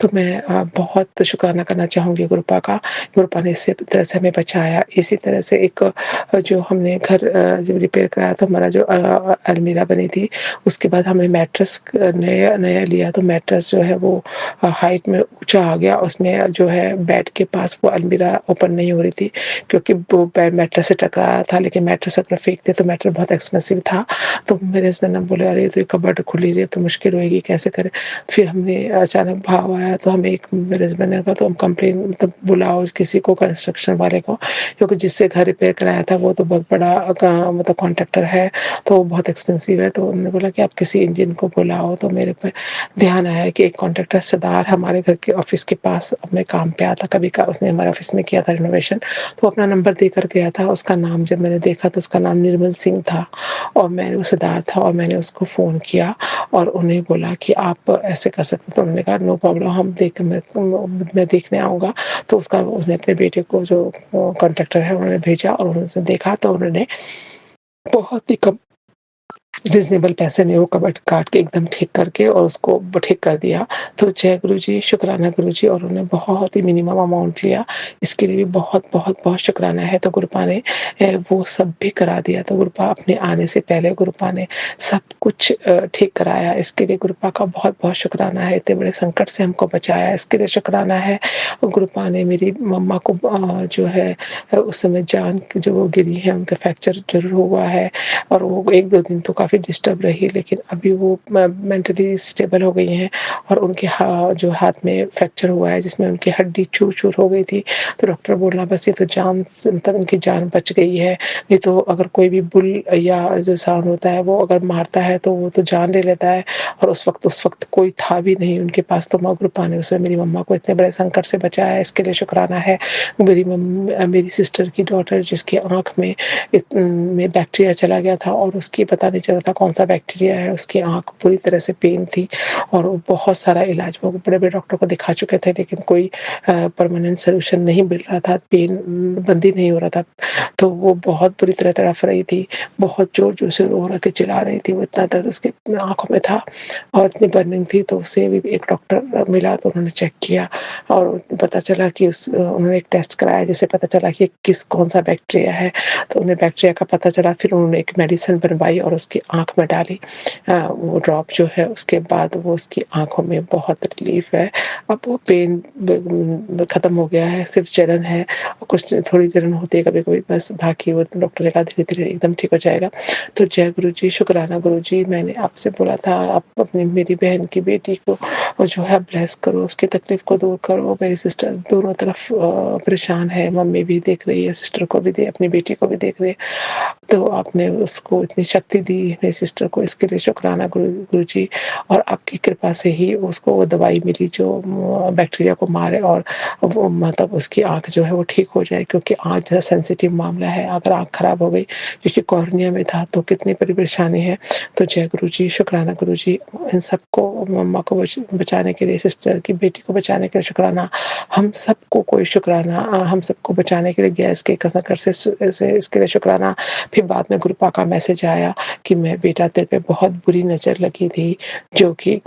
[SPEAKER 5] तो मैं बहुत शुक्राना करना चाहूँगी गुरुपा का। गुरुपा ने इसी तरह से हमें बचाया। इसी तरह से एक जो हमने घर जब रिपेयर कराया तो हमारा जो अलमीरा बनी थी, उसके बाद हमें मैट्रेस नया लिया तो मैट्रेस जो है वो हाइट में ऊँचा आ गया। उसमें जो है बेड के पास वो अलमीरा ओपन नहीं हो रही थी क्योंकि वो बेड मैट्रेस से टकराया था, लेकिन मैट्रेस अगर फेंकते तो मैट्रेस बहुत एक्सपेंसिव था। तो मेरे हस्बैंड ने बोले अरे तो ये कबर्ड खुली रही है तो मुश्किल होएगी कैसे करें। फिर हमने अचानक भाव आया तो हमें एक मेरे हस्बैंड ने कहा तो हम कंप्लेन मतलब बुलाओ किसी को कंस्ट्रक्शन वाले को, क्योंकि जिससे घर रिपेयर कराया था वो तो बहुत बड़ा मतलब कॉन्ट्रैक्टर है तो वो बहुत एक्सपेंसिव है। तो उन्होंने बोला कि आप किसी इंजीनियर को बुलाओ। तो मेरे पे ध्यान आया कि एक कॉन्ट्रैक्टर सरदार हमारे घर के ऑफिस के पास अपने काम पे आता कभी का, उसने हमारे ऑफिस में किया था रिनोवेशन, तो अपना नंबर देकर गया था। उसका नाम जब मैंने देखा तो उसका नाम निर्मल सिंह था और मैंने वो सरदार था और मैंने उसको फ़ोन किया और उन्हें बोला कि आप ऐसे कर सकते। तो उन्होंने कहा नो प्रॉब्लम मैं देखने आऊँगा। तो उसने अपने बेटे को जो कॉन्ट्रैक्टर है उन्होंने भेजा और उन्होंने देखा तो उन्होंने बहुत ही कम रीज़नेबल पैसे में वो कबर्ड काट के एकदम ठीक करके और उसको ठीक कर दिया। तो जय गुरुजी, शुक्राना गुरुजी, और उन्होंने बहुत ही मिनिमम अमाउंट लिया। इसके लिए भी बहुत शुक्राना है। तो गुरुपा ने वो सब भी करा दिया। तो गुरुपा अपने आने से पहले गुरुपा ने सब कुछ ठीक कराया। इसके लिए गुरुपा का बहुत शुक्राना है। इतने बड़े संकट से हमको बचाया, इसके लिए शुक्राना है। गुरुपा ने मेरी मम्मा को जो है उस समय जान जो वो गिरी है, उनका फ्रैक्चर ज़रूर हुआ है और वो 1-2 दिन तो काफ़ी डिस्टर्ब रही, लेकिन अभी वो मेंटली स्टेबल हो गई हैं और उनके जो हाथ में फ्रैक्चर हुआ है जिसमें उनकी हड्डी चूर-चूर हो गई थी। तो डॉक्टर बोला बस ये तो जान स मतलब उनकी जान बच गई है, नहीं तो अगर कोई भी बुल या जो साउंड होता है वो अगर मारता है तो वो तो जान ले लेता है। और उस वक़्त कोई था भी नहीं उनके पास, तो माँ कृपा ने उसमें मेरी मम्मा को इतने बड़े संकट से बचाया, इसके लिए शुक्राना है। मेरी सिस्टर की डॉटर जिसकी आँख में बैक्टीरिया चला गया था और उसकी पता नहीं चला था कौन-सा बैक्टीरिया है, उसकी आँख पूरी तरह से पेन थी और वो बहुत सारा इलाज वो बड़े-बड़े डॉक्टर को दिखा चुके थे, लेकिन कोई परमानेंट सॉल्यूशन नहीं मिल रहा था, पेन बंद ही नहीं हो रहा था। तो वो बहुत बुरी तरह तड़प रही थी, बहुत ज़ोर-ज़ोर से रो-रो के चिल्ला रही थी, वो इतना दर्द उसकी आँखों में था और इतनी बर्निंग थी। तो उससे भी एक डॉक्टर मिला तो उन्होंने चेक किया और पता चला कि उन्होंने एक टेस्ट कराया जिससे पता चला कि कौन-सा बैक्टीरिया है। तो उन्हें बैक्टीरिया का पता चला, फिर उन्होंने एक मेडिसिन बनवाई और उसकी आँख में डाली। वो ड्रॉप जो है उसके बाद वो उसकी आँखों में बहुत रिलीफ़ है। अब वो पेन खत्म हो गया है, सिर्फ़ जलन है और कुछ थोड़ी जलन होती है कभी-कभी, बस बाकी वो तो डॉक्टर ने कहा धीरे-धीरे एकदम ठीक हो जाएगा। तो जय गुरुजी, शुक्राना गुरुजी, मैंने आपसे बोला था आप अपनी मेरी बहन की बेटी को जो है ब्लेस करो, उसकी तकलीफ़ को दूर करो। मेरी सिस्टर दोनों तरफ परेशान है, मम्मी भी देख रही है, सिस्टर को भी अपनी बेटी को भी देख रही है। तो आपने उसको इतनी शक्ति दी मेरी सिस्टर को, इसके लिए शुक्राना गुरुजी। और आपकी कृपा से ही उसको वो दवाई मिली जो बैक्टीरिया को मारे और वो मतलब उसकी आँख जो है वो ठीक हो जाए, क्योंकि आँख जो है सेंसिटिव मामला है। अगर आँख खराब हो गई, क्योंकि कॉर्निया में था, तो कितनी बड़ी परेशानी है। तो जय गुरुजी, शुक्राना गुरुजी। इन सबको मम्मा को बचाने के लिए, सिस्टर की बेटी को बचाने के लिए शुक्राना। हम सबको कोई शुक्राना, हम सबको बचाने के लिए गैस के संकट से इसके लिए शुक्राना। फिर बाद में गुरुपा का मैसेज आया कि मैं बेटा तेरे पे बहुत बुरी नज़र लगी थी, जो कि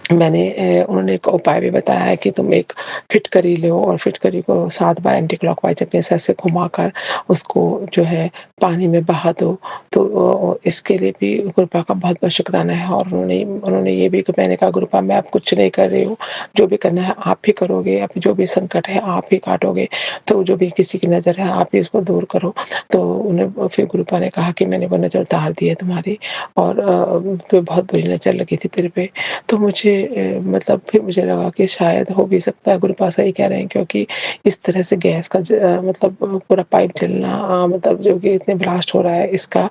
[SPEAKER 5] उन्होंने एक उपाय भी बताया है कि तुम एक फिटकरी लो और फिटकरी को 7 बार एंटी क्लॉकवाइज़ अपने सर से घुमाकर उसको जो है पानी में बहा दो। तो इसके लिए भी गुरुपा का बहुत-बहुत शुक्राना है। और उन्होंने ये भी मैंने कहा गुरुपा मैं अब कुछ नहीं कर रही हूँ, जो भी करना है आप ही करोगे, अब जो भी संकट है आप ही काटोगे, तो जो भी किसी की नज़र है आप ही उसको दूर करो। तो उन्हें फिर गुरुपा ने कहा कि मैंने वो नज़र उतार दी है तुम्हारी और तो बहुत बुरी नज़र लगी थी तेरे पे। तो मुझे मतलब फिर मुझे लगा कि शायद हो भी सकता है गुरुपा सही कह रहे हैं, क्योंकि इस तरह से गैस का मतलब पूरा पाइप जलना मतलब जो कि इतने ब्लास्ट हो रहा है, इसका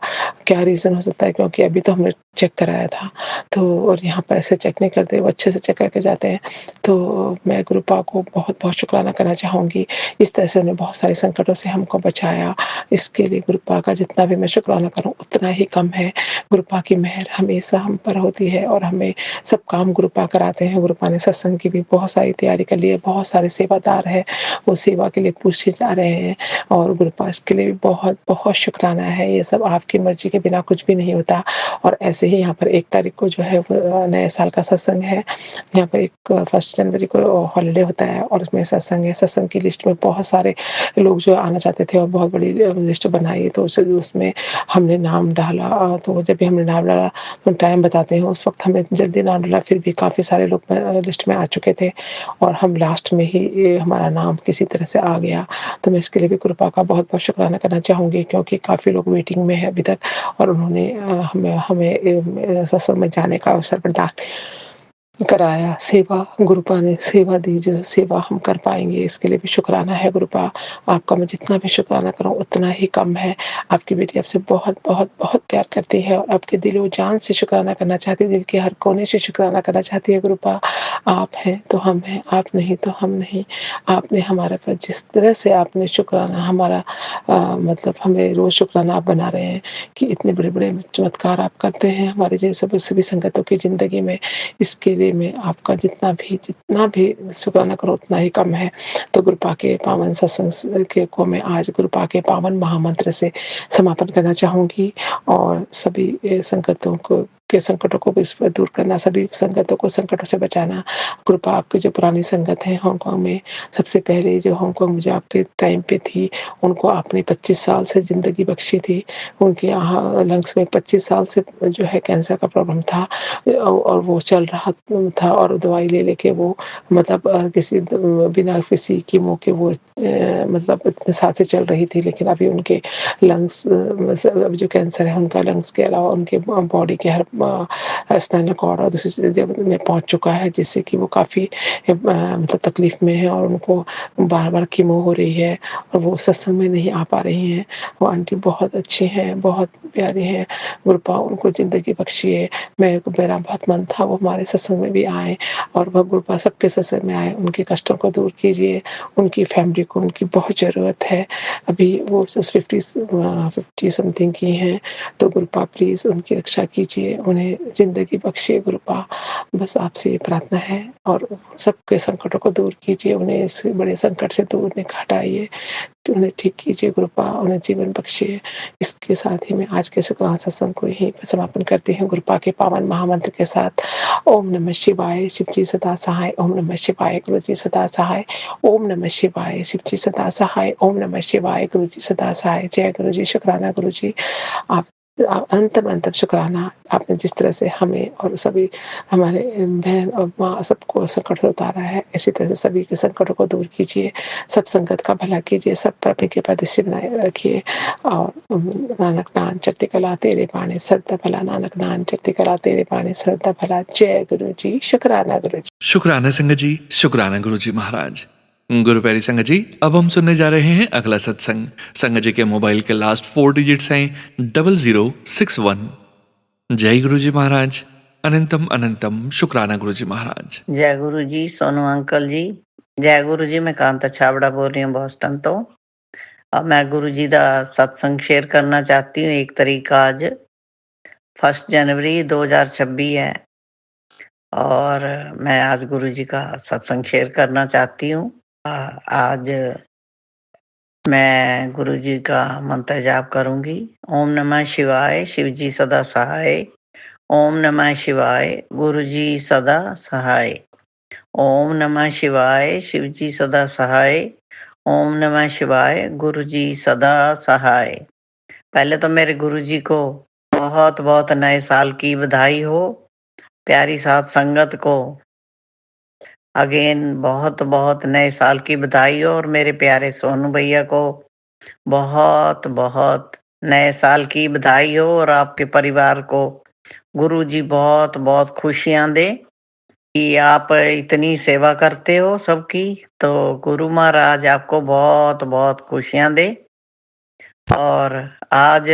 [SPEAKER 5] क्या रीज़न हो सकता है, क्योंकि अभी तो हमने चेक कराया था। तो और यहाँ पर ऐसे चेक नहीं करते, वो अच्छे से चेक करके जाते हैं। तो मैं गुरुपा को बहुत-बहुत शुक्राना करना चाहूँगी। इस तरह से उन्होंने बहुत सारे संकटों से हमको बचाया। इसके लिए गुरुपा का जितना भी मैं शुक्राना करूँ उतना ही कम है। गुरुपा की मेहर हमेशा हम पर होती है और हमें सब काम गुरुपा कराते हैं। गुरुपा ने सत्संग की भी बहुत सारी तैयारी कर ली है, बहुत सारे सेवादार हैं, वो सेवा के लिए पूछे जा रहे हैं और गुरुपा इसके लिए भी बहुत-बहुत शुक्राना है। ये सब आपकी मर्ज़ी के बिना कुछ भी नहीं होता। और ऐसे ही यहाँ पर 1 तारीख को जो है वो नए साल का सत्संग है। यहाँ पर 1 जनवरी को हॉलिडे होता है और उसमें सत्संग है। सत्संग की लिस्ट में बहुत सारे लोग जो आना चाहते थे और बहुत बड़ी लिस्ट बनाई, तो उसमें हमने नाम डाला। तो जब भी हमने नाम डाला तो टाइम बताते हैं, उस वक़्त हमने जल्दी नाम डाला, फिर भी काफ़ी सारे लोग लिस्ट में आ चुके थे और हम लास्ट में ही हमारा नाम किसी तरह से आ गया। तो मैं इसके लिए भी कृपा का बहुत-बहुत शुक्राना करना चाहूँगी, क्योंकि काफ़ी लोग वेटिंग में हैं अभी तक और उन्होंने हमें सत्संग में जाने का अवसर प्रदान कराया। सेवा गुरुपा ने सेवा दी, जो सेवा हम कर पाएँगे इसके लिए भी शुक्राना है गुरुपा। आपका मैं जितना भी शुक्राना करूँ उतना ही कम है। आपकी बेटी आपसे बहुत प्यार करती है और आपके दिलो-जान से शुक्राना करना चाहती है, दिल के हर कोने से शुक्राना करना चाहती है गुरुपा। आप हैं तो हम हैं, आप नहीं तो हम नहीं। आपने हमारे पर जिस तरह से आपने शुक्राना हमारा मतलब हमें रोज़ शुक्राना आप बना रहे हैं कि इतने बड़े-बड़े चमत्कार आप करते हैं हमारे जैसे सभी संगतों की ज़िंदगी में। इसके लिए मैं आपका जितना भी शुक्राना करो उतना ही कम है। तो गुरुपा के पावन सत्संग के को मैं आज गुरुपा के पावन महामंत्र से समापन करना चाहूँगी और सभी संगतों को सबके संकटों को भी दूर करना, सभी संगतों को संकटों से बचाना। कृपा आपकी जो पुरानी संगत है हांगकांग में, सबसे पहले जो हांगकांग में जो आपके टाइम पे थी, उनको आपने 25 साल से ज़िंदगी बख्शी थी। उनके यहाँ लंग्स में 25 साल से जो है कैंसर का प्रॉब्लम था, और वो चल रहा था, और दवाई ले लेके वो मतलब किसी बिना किसी कीमो के वो मतलब इतने साल से चल रही थी, लेकिन अभी उनके लंग्स अब जो कैंसर है उनका लंग्स के अलावा उनके बॉडी के हर स्पाइनल कॉर्ड और दूसरी जगह में पहुंच चुका है, जिससे कि वो काफ़ी मतलब तकलीफ में है, और उनको बार-बार कीमो हो रही है, और वो सत्संग में नहीं आ पा रही हैं। वो आंटी बहुत अच्छी हैं, बहुत प्यारी हैं, कृपा उनको ज़िंदगी बख्शिए। मेरा बहुत मन था वो हमारे सत्संग में भी आएँ, और वह कृपा सबके सत्संग में आएँ, उनके कष्टों को दूर कीजिए। उनकी फैमिली को उनकी बहुत ज़रूरत है। अभी वो जस्ट 50 समथिंग की हैं, तो गुरुपा प्लीज़ उनकी रक्षा कीजिए, उन्हें ज़िंदगी बख्शिए गुरुपा। बस आपसे ये प्रार्थना है, और सबके संकटों को दूर कीजिए, उन्हें इस बड़े संकट से दूर हटाइए, तो उन्हें ठीक कीजिए गुरुपा, उन्हें जीवन बख्शिए। इसके साथ ही मैं आज के शुक्राना सत्संग को यहीं पे समापन करती हूँ गुरुपा के पावन महामंत्र के साथ। ओम नमः शिवाय, शिव जी सदा सहाय। ओम नमः शिवाय, गुरु जी सदा सहाय। ओम नमः शिवाय, शिव जी सदा सहाय। ओम नमः शिवाय, गुरु जी सदा सहाय। जय गुरु जी, शुक्राना गुरु जी। आप अनंतम शुक्राना, आपने जिस तरह से हमें और सभी हमारे बहन और माँ सबको संकट से उतारा है, इसी तरह से सभी के संकटों को दूर कीजिए, सब संगत का भला कीजिए, सब पर अपनी कृपा दृष्टि बनाए रखिए। और नानक नाम चढ़ती कला तेरे पानी सरदा भला, नानक नाम चढ़ती कला तेरे पानी सरदा भला। जय गुरु जी, शुक्राना गुरु जी।
[SPEAKER 1] शुक्राना संगत जी, शुक्राना गुरु जी महाराज। गुरु प्यारी संगत जी, अब हम सुनने जा रहे हैं अगला सत्संग। संगत जी के मोबाइल के लास्ट 4 डिजिट्स हैं 0061। जय गुरु जी महाराज। अनंतम अनंतम शुक्राना गुरु जी महाराज।
[SPEAKER 6] जय गुरु जी, सोनू अंकल जी। जय गुरु जी, मैं कांता छाबड़ा बोल रही हूँ बॉस्टन तो। अब मैं गुरु जी का सत्संग शेयर करना चाहती हूँ। एक तरीका आज 1 जनवरी 2026 है, और मैं आज गुरु जी का सत्संग शेयर करना चाहती हूँ। आज मैं गुरु जी का मंत्र जाप करूंगी। ओम नमः शिवाय, शिव जी सदा सहाय। ओम नमः शिवाय, गुरु जी सदा सहाय। ओम नमः शिवाय, शिव जी सदा सहाय। ओम नमः शिवाय, गुरु जी सदा सहाय। पहले तो मेरे गुरु जी को बहुत बहुत नए साल की बधाई हो। प्यारी साथ संगत को अगेन बहुत बहुत नए साल की बधाई हो, और मेरे प्यारे सोनू भैया को बहुत बहुत नए साल की बधाई हो, और आपके परिवार को गुरु जी बहुत बहुत खुशियां दे कि आप इतनी सेवा करते हो सबकी। तो गुरु महाराज आपको बहुत बहुत खुशियां दे। और आज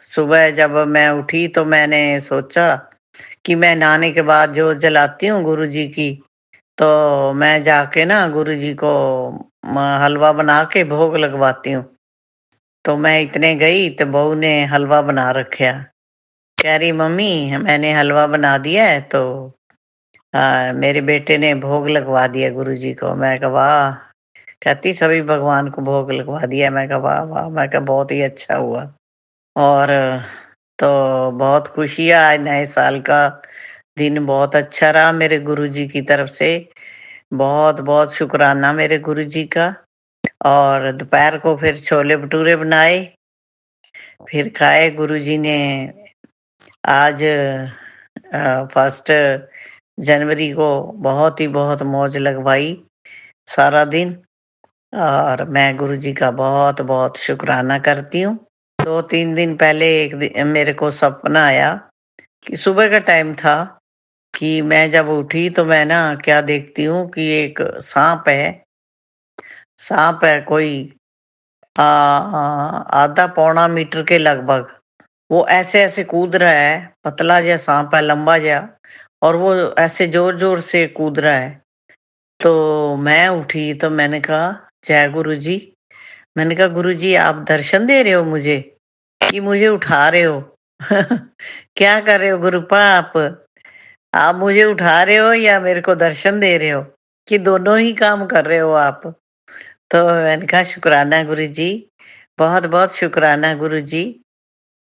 [SPEAKER 6] सुबह जब मैं उठी तो मैंने सोचा कि मैं नहाने के बाद जो जलाती हूँ गुरु जी की, तो मैं जाके ना गुरु जी को हलवा बना के भोग लगवाती हूँ। तो मैं इतने गई तो बहू ने हलवा बना रखा। कह रही मम्मी मैंने हलवा बना दिया है, तो मेरे बेटे ने भोग लगवा दिया गुरु जी को। मैं कहा वाह। कहती सभी भगवान को भोग लगवा दिया। मैं कहा वाह वाह। मैं कहा बहुत ही अच्छा हुआ। और तो बहुत खुशी है। आज नए साल का दिन बहुत अच्छा रहा मेरे गुरु जी की तरफ से। बहुत बहुत शुक्राना मेरे गुरु जी का। और दोपहर को फिर छोले भटूरे बनाए, फिर खाए। गुरु जी ने आज 1 जनवरी को बहुत ही बहुत मौज लगवाई सारा दिन, और मैं गुरु जी का बहुत बहुत शुक्राना करती हूँ। 2-3 दिन पहले एक दिन मेरे को सपना आया कि सुबह का टाइम था कि मैं जब उठी तो मैं ना क्या देखती हूँ कि एक सांप है। सांप है कोई आधा पौना मीटर के लगभग। वो ऐसे ऐसे कूद रहा है। पतला जहा सांप है, लंबा जहा, और वो ऐसे जोर जोर से कूद रहा है। तो मैं उठी तो मैंने कहा जय गुरु जी। मैंने कहा गुरु जी आप दर्शन दे रहे हो मुझे कि मुझे उठा रहे हो? क्या कर रहे हो गुरुपा आप मुझे उठा रहे हो या मेरे को दर्शन दे रहे हो, कि दोनों ही काम कर रहे हो आप? तो मैंने कहा शुक्राना गुरु जी, बहुत बहुत शुक्राना गुरु जी।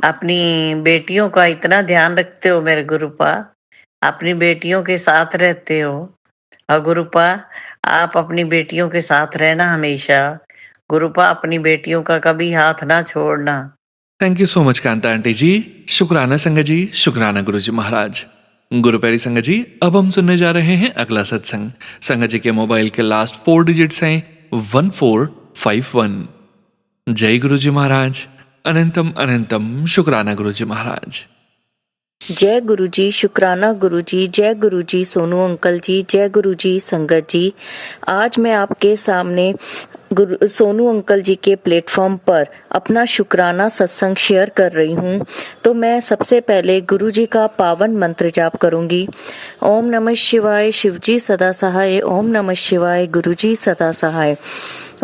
[SPEAKER 6] अपनी बेटियों का इतना ध्यान रखते हो मेरे गुरुपा, अपनी बेटियों के साथ रहते हो। और गुरुपा, आप अपनी बेटियों के साथ रहना हमेशा। गुरुपा, अपनी बेटियों का कभी हाथ ना छोड़ना।
[SPEAKER 1] Thank you so much Kanta aunty ji. शुक्राना संगत जी, शुक्राना गुरुजी महाराज। गुरुपैरी संगत जी, अब हम सुनने जा रहे हैं अगला सत्संग। संगत जी के मोबाइल के लास्ट 4 डिजिट्स हैं 1451। जय गुरुजी महाराज। अनंतम अनंतम शुक्राना गुरुजी महाराज।
[SPEAKER 7] जय गुरुजी, शुक्राना गुरुजी, जय गुरुजी सोनू अंकल जी, जय गुरुजी संगत जी। आज मैं आपके सामने सोनू अंकल जी के प्लेटफॉर्म पर अपना शुक्राना सत्संग शेयर कर रही हूँ। तो मैं सबसे पहले गुरु जी का पावन मंत्र जाप करूंगी। ओम नमः शिवाय, शिवजी सदा सहाय। ओम नमः शिवाय, गुरुजी सदा सहाय।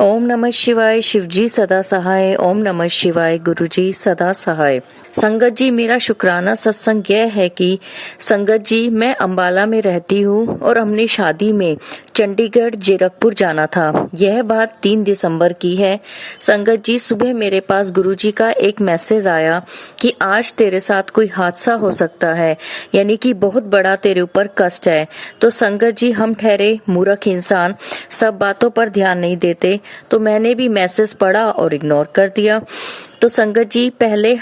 [SPEAKER 7] ओम नमः शिवाय, शिवजी सदा सहाय। ओम नमः शिवाय, गुरुजी सदा सहाय। संगत जी, मेरा शुक्राना सत्संग यह है कि संगत जी, मैं अंबाला में रहती हूँ और हमने शादी में चंडीगढ़ जीरकपुर जाना था। यह बात 3 दिसंबर की है। संगत जी, सुबह मेरे पास गुरुजी का एक मैसेज आया कि आज तेरे साथ कोई हादसा हो सकता है, यानी कि बहुत बड़ा तेरे ऊपर कष्ट है। तो संगत जी, हम ठहरे मूर्ख इंसान, सब बातों पर ध्यान नहीं देते, तो मैंने भी मैसेज पढ़ा और इग्नोर कर दिया। तो संगत जी, पहले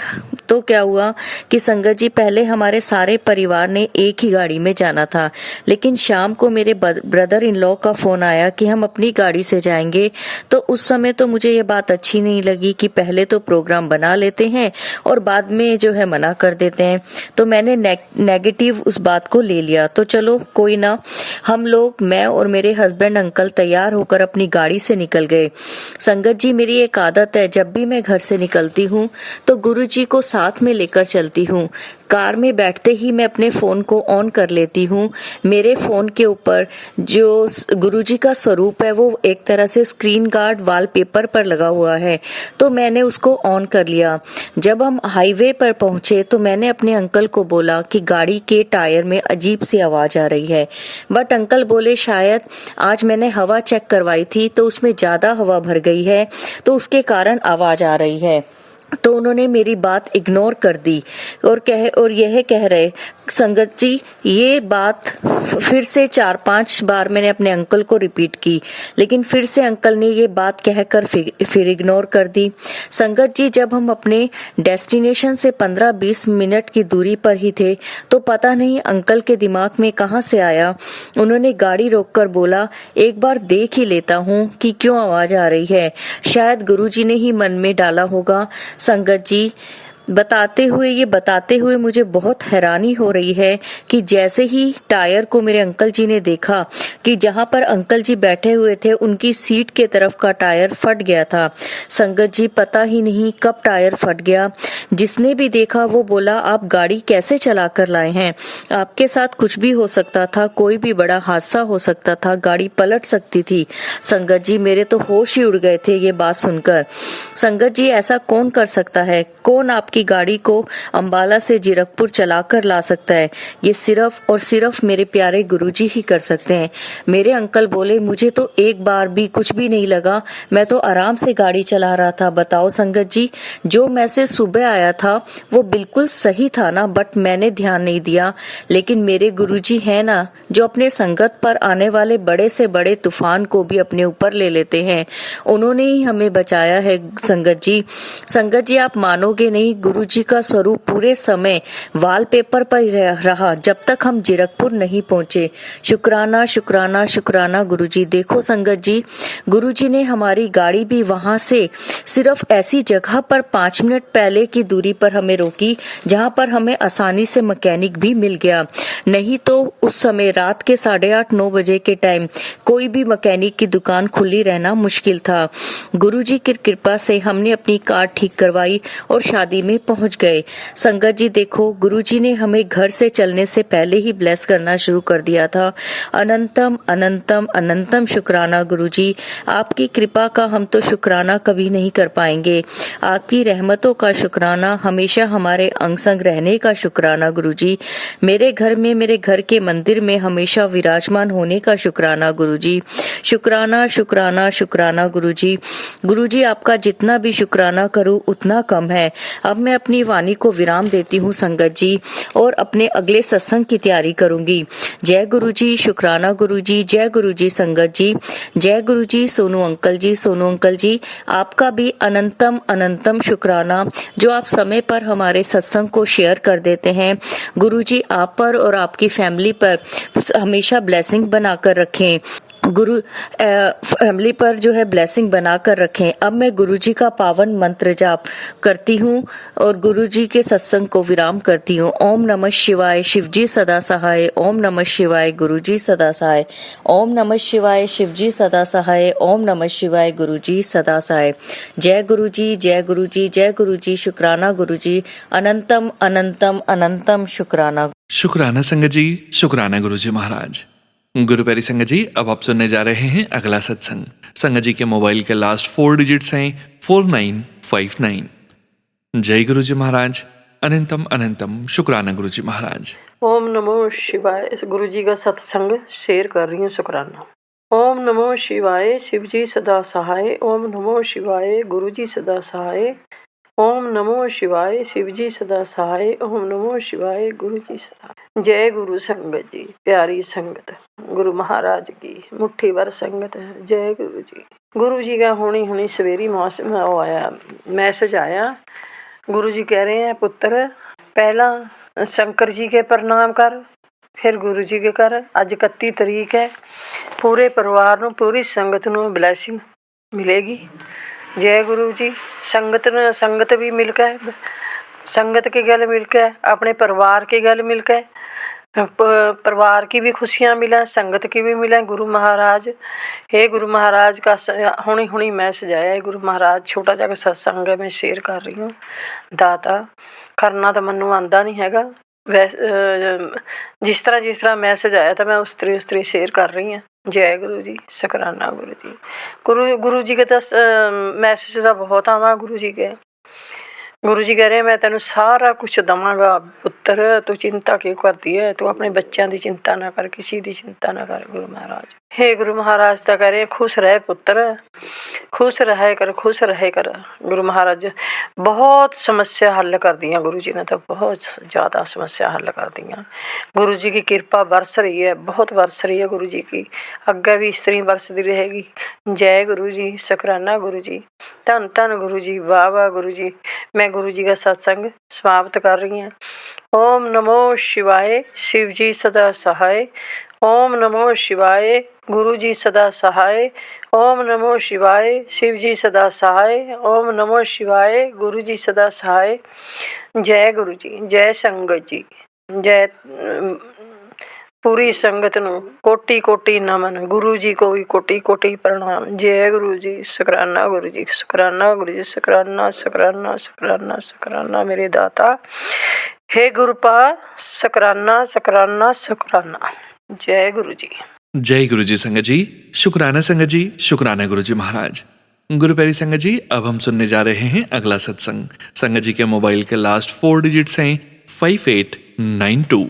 [SPEAKER 7] तो क्या हुआ कि संगत जी, पहले हमारे सारे परिवार ने एक ही गाड़ी में जाना था, लेकिन शाम को मेरे ब्रदर इन लॉ का फोन आया कि हम अपनी गाड़ी से जाएंगे। तो उस समय तो मुझे ये बात अच्छी नहीं लगी कि पहले तो प्रोग्राम बना लेते हैं और बाद में जो है मना कर देते हैं। तो मैंने नेगेटिव उस बात को ले लिया। तो चलो कोई ना, हम लोग, मैं और मेरे हस्बैंड अंकल तैयार होकर अपनी गाड़ी से निकल गए। संगत जी, मेरी एक आदत है, जब भी मैं घर से निकलती हूँ तो गुरुजी को साथ में लेकर चलती हूँ। कार में बैठते ही मैं अपने फोन को ऑन कर लेती हूँ। मेरे फोन के ऊपर जो गुरुजी का स्वरूप है वो एक तरह से स्क्रीन गार्ड वॉलपेपर पर लगा हुआ है, तो मैंने उसको ऑन कर लिया। जब हम हाईवे पर पहुंचे तो मैंने अपने अंकल को बोला कि गाड़ी के टायर में अजीब सी आवाज आ रही है। बट अंकल बोले शायद आज मैंने हवा चेक करवाई थी तो उसमें ज्यादा हवा भर गई है, तो उसके कारण आवाज आ रही है। तो उन्होंने मेरी बात इग्नोर कर दी और यह कह रहे, संगत जी, ये बात फिर से 4-5 बार मैंने अपने अंकल को रिपीट की, लेकिन फिर से अंकल ने ये बात कहकर फिर इग्नोर कर दी। संगत जी, जब हम अपने डेस्टिनेशन से 15-20 मिनट की दूरी पर ही थे तो पता नहीं अंकल के दिमाग में कहां से आया, उन्होंने गाड़ी रोककर बोला, एक बार देख ही लेता हूं कि क्यों आवाज आ रही है, शायद गुरुजी ने ही मन में डाला होगा। संगत जी, बताते हुए मुझे बहुत हैरानी हो रही है कि जैसे ही टायर को मेरे अंकल जी ने देखा कि जहां पर अंकल जी बैठे हुए थे उनकी सीट के तरफ का टायर फट गया था। संगत जी, पता ही नहीं कब टायर फट गया। जिसने भी देखा वो बोला, आप गाड़ी कैसे चला कर लाए हैं, आपके साथ कुछ भी हो सकता था, कोई भी बड़ा हादसा हो सकता था, गाड़ी पलट सकती थी। संगत जी, मेरे तो होश ही उड़ गए थे ये बात सुनकर। संगत जी, ऐसा कौन कर सकता है, कौन आपकी गाड़ी को अंबाला से जीरकपुर चलाकर ला सकता है? ये सिर्फ और सिर्फ मेरे प्यारे गुरुजी ही कर सकते हैं। मेरे अंकल बोले, मुझे तो एक बार भी कुछ भी नहीं लगा, मैं तो आराम से गाड़ी चला रहा था। बताओ संगत जी, जो मैसेज सुबह आया था वो बिल्कुल सही था ना, बट मैंने ध्यान नहीं दिया। लेकिन मेरे गुरुजी है ना, जो अपने संगत पर आने वाले बड़े से बड़े तूफान को भी अपने ऊपर ले लेते हैं, उन्होंने ही हमें बचाया है। संगत जी, आप मानोगे नहीं, गुरुजी का स्वरूप पूरे समय वॉलपेपर पर ही रहा जब तक हम जीरकपुर नहीं पहुंचे। शुक्राना शुक्राना शुक्राना गुरुजी। देखो संगत जी, गुरुजी ने हमारी गाड़ी भी वहां से सिर्फ ऐसी जगह पर 5 मिनट पहले की दूरी पर हमें रोकी जहां पर हमें आसानी से मैकेनिक भी मिल गया। नहीं तो उस समय रात के 8:30-9 बजे के टाइम कोई भी मैकेनिक की दुकान खुली रहना मुश्किल था। गुरुजी की कृपा से हमने अपनी कार ठीक करवाई और शादी में पहुंच गए। संगत जी, देखो, गुरुजी ने हमें घर से चलने से पहले ही ब्लेस करना शुरू कर दिया था। अनंतम अनंतम अनंतम शुक्राना गुरुजी। आपकी कृपा का हम तो शुक्राना कभी नहीं कर पाएंगे। आपकी रहमतों का शुक्राना शुक्राना, हमेशा हमारे अंग संग रहने का शुक्राना गुरुजी, मेरे घर में, मेरे घर के मंदिर में हमेशा विराजमान होने का शुक्राना गुरुजी। शुक्राना शुक्राना शुक्राना गुरुजी। गुरुजी, आपका जितना भी शुक्राना करूं उतना कम है। अब मैं अपनी वाणी को विराम देती हूँ संगत जी, और अपने अगले सत्संग की तैयारी करूंगी। जय गुरुजी, शुक्राना गुरुजी, जय गुरुजी संगत जी, जय गुरुजी सोनू अंकल जी। सोनू अंकल जी, आपका भी अनंतम अनंतम शुक्राना, जो आप समय पर हमारे सत्संग को शेयर कर देते हैं। गुरुजी, आप पर और आपकी फैमिली पर हमेशा ब्लेसिंग बनाकर रखें। फैमिली पर जो है ब्लेसिंग बनाकर रखें। अब मैं गुरुजी का पावन मंत्र जाप करती हूँ और गुरुजी के सत्संग को विराम करती हूँ। ओम नमः शिवाय, शिवजी सदा सहाय। ओम नमः शिवाय, गुरुजी सदा सहाय। ओम नमः शिवाय, शिवजी सदा सहाय। ओम नमः शिवाय, गुरुजी सदा सहाय। जय गुरुजी, जय गुरुजी, जय गुरुजी, शुक्राना गुरुजी, अनंतम अनंतम अनंतम शुक्राना।
[SPEAKER 1] शुक्राना संगत जी, शुक्राना गुरुजी महाराज। गुरु प्यारी संगत जी, अब आप सुनने जा रहे हैं अगला सत्संग। संगत जी के मोबाइल के लास्ट 4 डिजिट्स हैं 4959। जय गुरुजी महाराज, अनंतम अनंतम शुक्राना गुरुजी महाराज।
[SPEAKER 8] ओम नमो शिवाय। इस गुरु जी का सत्संग शेयर कर रही हूँ, शुक्राना। ओम नमो शिवाय, शिवजी सदा सहाय। ओम नमो शिवाय, गुरुजी सदा सहाय। ओम नमो शिवाय, शिवजी सदा सहाय। ओम नमो शिवाय, गुरुजी सदा। जय गुरु संगत जी, प्यारी संगत, गुरु महाराज की मुट्ठी भर संगत है। जय गुरु जी। गुरु जी का हुणी सवेरी मौसम आया, मैसेज आया। गुरु जी कह रहे हैं, पुत्र पहला शंकर जी के प्रणाम कर, फिर गुरु जी के कर। अज 31 तरीक है, पूरे परिवार ਨੂੰ, पूरी संगत ਨੂੰ ब्लैसिंग मिलेगी। जय गुरु जी। संगत भी मिलकर, संगत के गल मिलकर, अपने परिवार के गल मिलकर, परिवार की भी खुशियाँ मिलें, संगत की भी मिलें। गुरु महाराज, हे गुरु महाराज का हुणी मैसेज आया है। गुरु महाराज, छोटा जा सत्संग है, मैं शेयर कर रही हूँ। दाता करना तो मनु आंदा नहीं हैगा, जिस तरह मैसेज आया था मैं उस तरह शेयर कर रही हूँ। जय गुरु जी, शुक्राना गुरु जी। गुरु जी के तो मैसेज तो बहुत आवा। गुरु जी कह रहे हैं, मैं तेन सारा कुछ दवांगा पुत्र, तू चिंता क्यों करती है, तू अपने बच्चों की चिंता ना कर, किसी की चिंता ना कर। गुरु महाराज, हे गुरु महाराज तो कह रहे हैं, खुश रहे पुत्र, खुश रहे कर, खुश रहे कर। गुरु महाराज बहुत समस्या हल कर दी। गुरु जी ने तो बहुत ज़्यादा समस्या हल कर दी। गुरु जी की कृपा बरस रही है, बहुत बरस रही है। गुरु जी की अगे भी इस तरह बरसती रहेगी। जय गुरु जी, शुक्राना गुरु जी, धन धन गुरु जी, वाह वाह गुरु जी। मैं गुरु जी का सत्संग समाप्त कर रही हूँ। ओम नमो शिवाय, शिव जी सदा सहाय। ओम नमो शिवाय, गुरु जी सदा सहाय। ओम नमो शिवाय, शिव जी सदा सहाय। ओम नमो शिवाय, गुरु जी सदा सहाय। जय गुरु जी, जय संगत जी, जय पूरी संगत ਨੂੰ कोटि कोटि नमन। गुरु जी को भी कोटि कोटि प्रणाम। जय गुरु जी, शुक्राना गुरु जी, शुक्राना गुरु जी, शुक्राना शुक्राना शुक्राना शुक्राना मेरे दाता। हे गुरुपा, शुक्राना शुक्राना शुक्राना। जय गुरु जी।
[SPEAKER 1] जय गुरु जी संगत जी, शुक्राना संगत जी, शुक्राना गुरु जी महाराज। गुरु प्यारी संगत जी, अब हम सुनने जा रहे हैं अगला सत्संग। संगत जी के मोबाइल के लास्ट 4 डिजिट्स हैं 5892।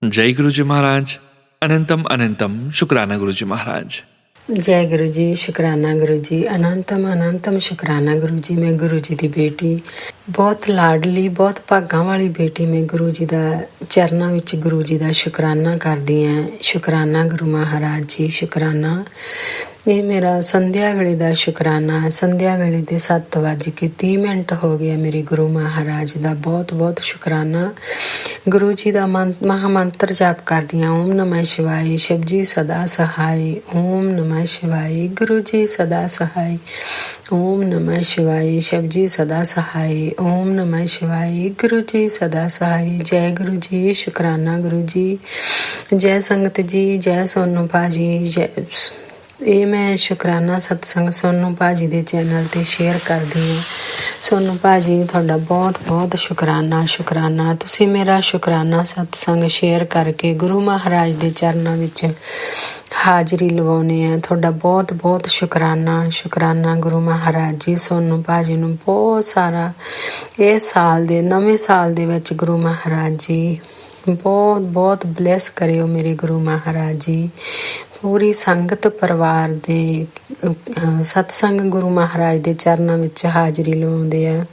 [SPEAKER 1] जय गुरु जी महाराज, अनंतम अनंतम शुक्राना गुरु जी महाराज।
[SPEAKER 9] जय गुरु जी, शुक्राना गुरु जी, अनंतम अनंतम शुक्राना गुरु जी। मैं गुरु जी की बेटी, बहुत लाडली, बहुत भागां वाली बेटी, मैं गुरु जी का चरणों विच गुरु जी का शुक्राना करदी हां। शुक्राना गुरु महाराज जी, शुक्राना। ये मेरा संध्या वेले का शुक्राना है। संध्या वेले के 7:30 हो गया। मेरे गुरु महाराज का बहुत बहुत शुक्राना। गुरु जी का महामंत्र जाप कर दिया। ओम नमः शिवाय, शिव जी सदा सहाय। ओम नमः शिवाय, गुरु जी सदा सहाय। ओम नमः शिवाय, शिव जी सदा सहाय। ओम नमः शिवाय, गुरु जी सदा सहाय। जय गुरु जी, शुक्राना गुरु जी। जय संगत जी, जय सोनू भाजी, जय ਇਹ ਮੈਂ ਸ਼ੁਕਰਾਨਾ ਸਤਸੰਗ ਸੋਨੂੰ ਭਾਜੀ ਦੇ ਚੈਨਲ ਤੇ ਸ਼ੇਅਰ ਕਰਦੀ ਹਾਂ। ਸੋਨੂੰ ਭਾਜੀ ਤੁਹਾਡਾ ਬਹੁਤ ਬਹੁਤ ਸ਼ੁਕਰਾਨਾ। ਤੁਸੀਂ ਮੇਰਾ ਸ਼ੁਕਰਾਨਾ ਸਤਸੰਗ ਸ਼ੇਅਰ ਕਰਕੇ ਗੁਰੂ ਮਹਾਰਾਜ ਦੇ ਚਰਨਾਂ ਵਿੱਚ ਹਾਜ਼ਰੀ ਲਵਾਉਣੇ ਆ। ਤੁਹਾਡਾ ਬਹੁਤ ਬਹੁਤ ਸ਼ੁਕਰਾਨਾ ਗੁਰੂ ਮਹਾਰਾਜ ਜੀ। ਸੋਨੂੰ ਭਾਜੀ ਨੂੰ ਬਹੁਤ ਸਾਰਾ ਇਸ ਸਾਲ ਦੇ ਨਵੇਂ ਸਾਲ ਦੇ ਵਿੱਚ ਗੁਰੂ ਮਹਾਰਾਜ ਜੀ ਬਹੁਤ ਬਹੁਤ ਬਲੈਸ ਕਰਿਓ ਮੇਰੇ ਗੁਰੂ ਮਹਾਰਾਜ ਜੀ। ਪੂਰੀ ਸੰਗਤ ਪਰਿਵਾਰ ਦੇ ਸਤਸੰਗ ਗੁਰੂ ਮਹਾਰਾਜ ਦੇ ਚਰਨਾਂ ਵਿੱਚ ਹਾਜ਼ਰੀ ਲਵਾਉਂਦੇ ਆ।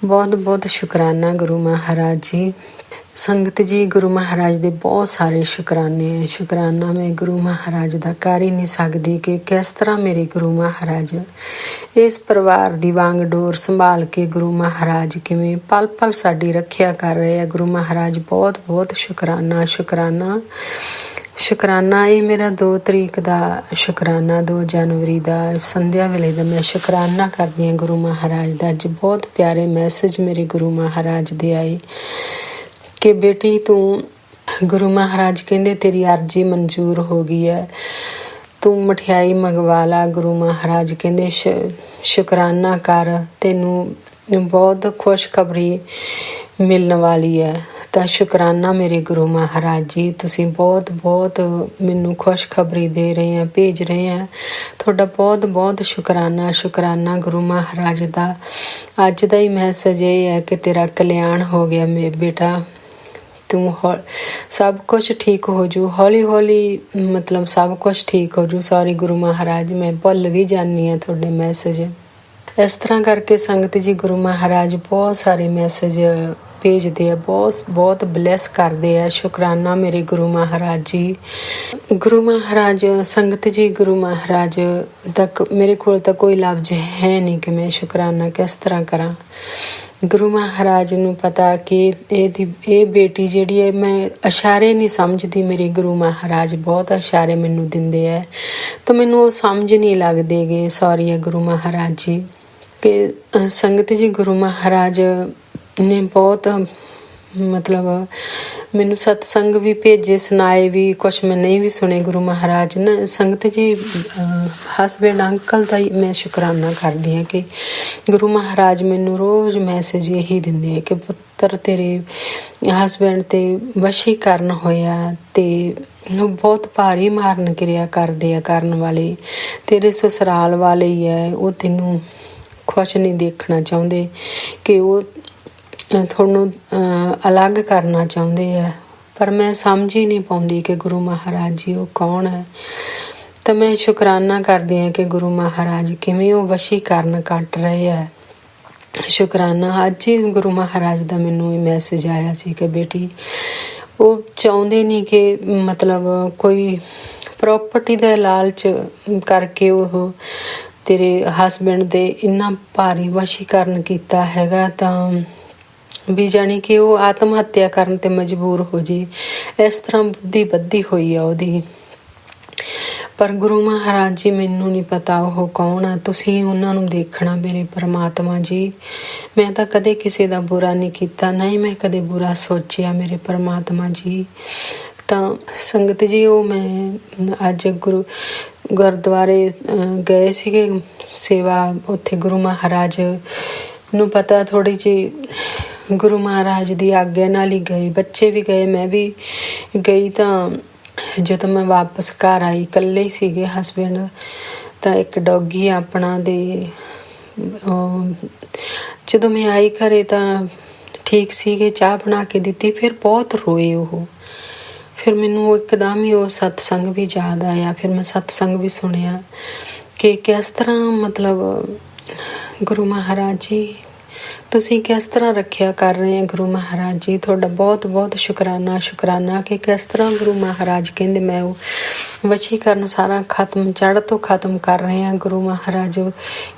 [SPEAKER 9] ਬਹੁਤ ਬਹੁਤ ਸ਼ੁਕਰਾਨਾ ਗੁਰੂ ਮਹਾਰਾਜ ਜੀ। ਸੰਗਤ ਜੀ ਗੁਰੂ ਮਹਾਰਾਜ ਦੇ ਬਹੁਤ ਸਾਰੇ ਸ਼ੁਕਰਾਨਾ ਮੈਂ ਗੁਰੂ ਮਹਾਰਾਜ ਦਾ ਕਰ ਹੀ ਨਹੀਂ ਸਕਦੀ ਕਿ ਕਿਸ ਤਰ੍ਹਾਂ ਮੇਰੇ ਗੁਰੂ ਮਹਾਰਾਜ ਇਸ ਪਰਿਵਾਰ ਦੀ ਵਾਂਗ ਡੋਰ ਸੰਭਾਲ ਕੇ ਗੁਰੂ ਮਹਾਰਾਜ ਕਿਵੇਂ ਪਲ ਪਲ ਸਾਡੀ ਰੱਖਿਆ ਕਰ ਰਹੇ ਆ। ਗੁਰੂ ਮਹਾਰਾਜ ਬਹੁਤ ਬਹੁਤ ਸ਼ੁਕਰਾਨਾ। ਇਹ ਮੇਰਾ 2 ਤਰੀਕ ਦਾ ਸ਼ੁਕਰਾਨਾ, 2 ਜਨਵਰੀ ਦਾ ਸੰਧਿਆ ਵੇਲੇ ਦਾ ਮੈਂ ਸ਼ੁਕਰਾਨਾ ਕਰਦੀ ਹਾਂ ਗੁਰੂ ਮਹਾਰਾਜ ਦਾ। ਅੱਜ ਬਹੁਤ ਪਿਆਰੇ ਮੈਸੇਜ ਮੇਰੇ ਗੁਰੂ ਮਹਾਰਾਜ ਦੇ ਆਏ ਕਿ ਬੇਟੀ ਤੂੰ, ਗੁਰੂ ਮਹਾਰਾਜ ਕਹਿੰਦੇ ਤੇਰੀ ਅਰਜ਼ੀ ਮਨਜ਼ੂਰ ਹੋ ਗਈ ਹੈ, ਤੂੰ ਮਠਿਆਈ ਮੰਗਵਾ ਲਾ। ਗੁਰੂ ਮਹਾਰਾਜ ਕਹਿੰਦੇ ਸ਼ੁਕਰਾਨਾ ਕਰ, ਤੈਨੂੰ ਬਹੁਤ ਖੁਸ਼ਖਬਰੀ ਮਿਲਣ ਵਾਲੀ ਹੈ। ਤਾਂ ਸ਼ੁਕਰਾਨਾ ਮੇਰੇ ਗੁਰੂ ਮਹਾਰਾਜ ਜੀ। ਤੁਸੀਂ ਬਹੁਤ ਬਹੁਤ ਮੈਨੂੰ ਖੁਸ਼ਖਬਰੀ ਦੇ ਰਹੇ ਆ, ਭੇਜ ਰਹੇ ਆ। ਤੁਹਾਡਾ ਬਹੁਤ ਬਹੁਤ ਸ਼ੁਕਰਾਨਾ ਗੁਰੂ ਮਹਾਰਾਜ ਦਾ। ਅੱਜ ਦਾ ਹੀ ਮੈਸੇਜ ਇਹ ਹੈ ਕਿ ਤੇਰਾ ਕਲਿਆਣ ਹੋ ਗਿਆ ਮੇਰੇ ਬੇਟਾ। ਤੂੰ ਸਭ ਕੁਝ ਠੀਕ ਹੋ ਜੂ, ਹੌਲੀ ਮਤਲਬ ਸਭ ਕੁਝ ਠੀਕ ਹੋ ਜੂ। ਸੌਰੀ ਗੁਰੂ ਮਹਾਰਾਜ, ਮੈਂ ਭੁੱਲ ਵੀ ਜਾਂਦੀ ਹਾਂ ਤੁਹਾਡੇ ਮੈਸੇਜ। ਇਸ ਤਰ੍ਹਾਂ ਕਰਕੇ ਸੰਗਤ ਜੀ ਗੁਰੂ ਮਹਾਰਾਜ ਬਹੁਤ ਸਾਰੇ ਮੈਸੇਜ ਭੇਜਦੇ ਆ, ਬਹੁਤ ਬਲੈਸ ਕਰਦੇ ਆ। ਸ਼ੁਕਰਾਨਾ ਮੇਰੇ ਗੁਰੂ ਮਹਾਰਾਜ ਜੀ। ਗੁਰੂ ਮਹਾਰਾਜ ਸੰਗਤ ਜੀ ਗੁਰੂ ਮਹਾਰਾਜ ਤੱਕ ਮੇਰੇ ਕੋਲ ਤਾਂ ਕੋਈ ਲਫ਼ਜ਼ ਹੈ ਨਹੀਂ ਕਿ ਮੈਂ ਸ਼ੁਕਰਾਨਾ ਕਿਸ ਤਰ੍ਹਾਂ ਕਰਾਂ। ਗੁਰੂ ਮਹਾਰਾਜ ਨੂੰ ਪਤਾ ਕਿ ਇਹ ਬੇਟੀ ਜਿਹੜੀ ਹੈ, ਮੈਂ ਇਸ਼ਾਰੇ ਨਹੀਂ ਸਮਝਦੀ। ਮੇਰੇ ਗੁਰੂ ਮਹਾਰਾਜ ਬਹੁਤ ਇਸ਼ਾਰੇ ਮੈਨੂੰ ਦਿੰਦੇ ਹੈ ਤਾਂ ਮੈਨੂੰ ਉਹ ਸਮਝ ਨਹੀਂ ਲੱਗਦੇ ਗੇ। ਸੌਰੀ ਹੈ ਗੁਰੂ ਮਹਾਰਾਜ ਜੀ। ਕਿ ਸੰਗਤ ਜੀ ਗੁਰੂ ਮਹਾਰਾਜ ਨੇ ਬਹੁਤ ਮਤਲਬ ਮੈਨੂੰ ਸਤਸੰਗ ਵੀ ਭੇਜੇ, ਸੁਣਾਏ ਵੀ, ਕੁਛ ਮੈਂ ਨਹੀਂ ਵੀ ਸੁਣੇ ਗੁਰੂ ਮਹਾਰਾਜ ਨੇ। ਸੰਗਤ ਜੀ ਹਸਬੈਂਡ ਅੰਕਲ ਦਾ ਹੀ ਮੈਂ ਸ਼ੁਕਰਾਨਾ ਕਰਦੀ ਹਾਂ ਕਿ ਗੁਰੂ ਮਹਾਰਾਜ ਮੈਨੂੰ ਰੋਜ਼ ਮੈਸੇਜ ਇਹੀ ਦਿੰਦੇ ਆ ਕਿ ਪੁੱਤਰ ਤੇਰੇ ਹਸਬੈਂਡ ਤੇ ਵਸ਼ੀਕਰਨ ਹੋਇਆ ਤੇ ਬਹੁਤ ਭਾਰੀ ਮਾਰਨ ਕਿਰਿਆ ਕਰਦੇ ਆ ਕਰਨ ਵਾਲੇ, ਤੇਰੇ ਸਸੁਰਾਲ ਵਾਲੇ ਹੀ ਹੈ, ਉਹ ਤੈਨੂੰ ਖੁਸ਼ ਨਹੀਂ ਦੇਖਣਾ ਚਾਹੁੰਦੇ ਕਿ ਉਹ ਤੁਹਾਨੂੰ ਅਲੱਗ ਕਰਨਾ ਚਾਹੁੰਦੇ ਆ। ਪਰ ਮੈਂ ਸਮਝ ਹੀ ਨਹੀਂ ਪਾਉਂਦੀ ਕਿ ਗੁਰੂ ਮਹਾਰਾਜ ਜੀ ਉਹ ਕੌਣ ਹੈ। ਤਾਂ ਮੈਂ ਸ਼ੁਕਰਾਨਾ ਕਰਦੀ ਹਾਂ ਕਿ ਗੁਰੂ ਮਹਾਰਾਜ ਕਿਵੇਂ ਉਹ ਵਸ਼ੀਕਰਨ ਕੱਟ ਰਹੇ ਆ। ਸ਼ੁਕਰਾਨਾ। ਅੱਜ ਹੀ ਗੁਰੂ ਮਹਾਰਾਜ ਦਾ ਮੈਨੂੰ ਇਹ ਮੈਸੇਜ ਆਇਆ ਸੀ ਕਿ ਬੇਟੀ ਉਹ ਚਾਹੁੰਦੇ ਨਹੀਂ ਕਿ ਮਤਲਬ ਕੋਈ ਪ੍ਰੋਪਰਟੀ ਦਾ ਲਾਲਚ ਕਰਕੇ ਉਹ ਤੇਰੇ ਹਸਬੈਂਡ ਦੇ ਇੰਨਾ ਭਾਰੀ ਵਸ਼ੀਕਰਨ ਕੀਤਾ ਹੈਗਾ, ਤਾਂ ਵੀ ਜਾਣੀ ਕਿ ਉਹ ਆਤਮ ਹੱਤਿਆ ਕਰਨ ਤੇ ਮਜਬੂਰ ਹੋ ਜੇ, ਇਸ ਤਰ੍ਹਾਂ ਬੁੱਧੀ ਬੱਧੀ ਹੋਈ ਆ ਉਹਦੀ। ਪਰ ਗੁਰੂ ਮਹਾਰਾਜ ਜੀ ਮੈਨੂੰ ਨਹੀਂ ਪਤਾ ਉਹ ਕੌਣ ਆ। ਤੁਸੀਂ ਉਹਨਾਂ ਨੂੰ ਦੇਖਣਾ ਮੇਰੇ ਪਰਮਾਤਮਾ ਜੀ। ਮੈਂ ਤਾਂ ਕਦੇ ਕਿਸੇ ਦਾ ਬੁਰਾ ਨਹੀਂ ਕੀਤਾ, ਨਾ ਹੀ ਮੈਂ ਕਦੇ ਬੁਰਾ ਸੋਚਿਆ ਮੇਰੇ ਪਰਮਾਤਮਾ ਜੀ। ਤਾਂ ਸੰਗਤ ਜੀ ਉਹ ਮੈਂ ਅੱਜ ਗੁਰਦੁਆਰੇ ਗਏ ਸੀਗੇ ਸੇਵਾ, ਉੱਥੇ ਗੁਰੂ ਮਹਾਰਾਜ ਨੂੰ ਪਤਾ ਥੋੜ੍ਹੀ ਜਿਹੀ ਗੁਰੂ ਮਹਾਰਾਜ ਦੀ ਆਗਿਆ ਨਾਲ ਹੀ ਗਏ, ਬੱਚੇ ਵੀ ਗਏ, ਮੈਂ ਵੀ ਗਈ। ਤਾਂ ਜਦੋਂ ਮੈਂ ਵਾਪਸ ਘਰ ਆਈ, ਇਕੱਲੇ ਹੀ ਸੀਗੇ ਹਸਬੈਂਡ, ਤਾਂ ਇੱਕ ਡੌਗੀ ਆਪਣਾ ਦੇ ਜਦੋਂ ਮੈਂ ਆਈ ਘਰੇ ਤਾਂ ਠੀਕ ਸੀਗੇ, ਚਾਹ ਬਣਾ ਕੇ ਦਿੱਤੀ, ਫਿਰ ਬਹੁਤ ਰੋਏ ਉਹ। ਫਿਰ ਮੈਨੂੰ ਇੱਕਦਮ ਹੀ ਉਹ ਸਤਸੰਗ ਵੀ ਯਾਦ ਆਇਆ। ਫਿਰ ਮੈਂ ਸਤਸੰਗ ਵੀ ਸੁਣਿਆ ਕਿ ਕਿਸ ਤਰ੍ਹਾਂ ਮਤਲਬ ਗੁਰੂ ਮਹਾਰਾਜ ਜੀ ਤੁਸੀਂ ਕਿਸ ਤਰ੍ਹਾਂ ਰੱਖਿਆ ਕਰ ਰਹੇ ਆ। ਗੁਰੂ ਮਹਾਰਾਜ ਜੀ ਤੁਹਾਡਾ ਬਹੁਤ ਬਹੁਤ ਸ਼ੁਕਰਾਨਾ ਕਿ ਕਿਸ ਤਰ੍ਹਾਂ ਗੁਰੂ ਮਹਾਰਾਜ ਕਹਿੰਦੇ ਮੈਂ ਉਹ ਵਸ਼ੀਕਰਨ ਸਾਰਾ ਖਤਮ, ਜੜ੍ਹ ਤੋਂ ਖਤਮ ਕਰ ਰਹੇ ਆ। ਗੁਰੂ ਮਹਾਰਾਜ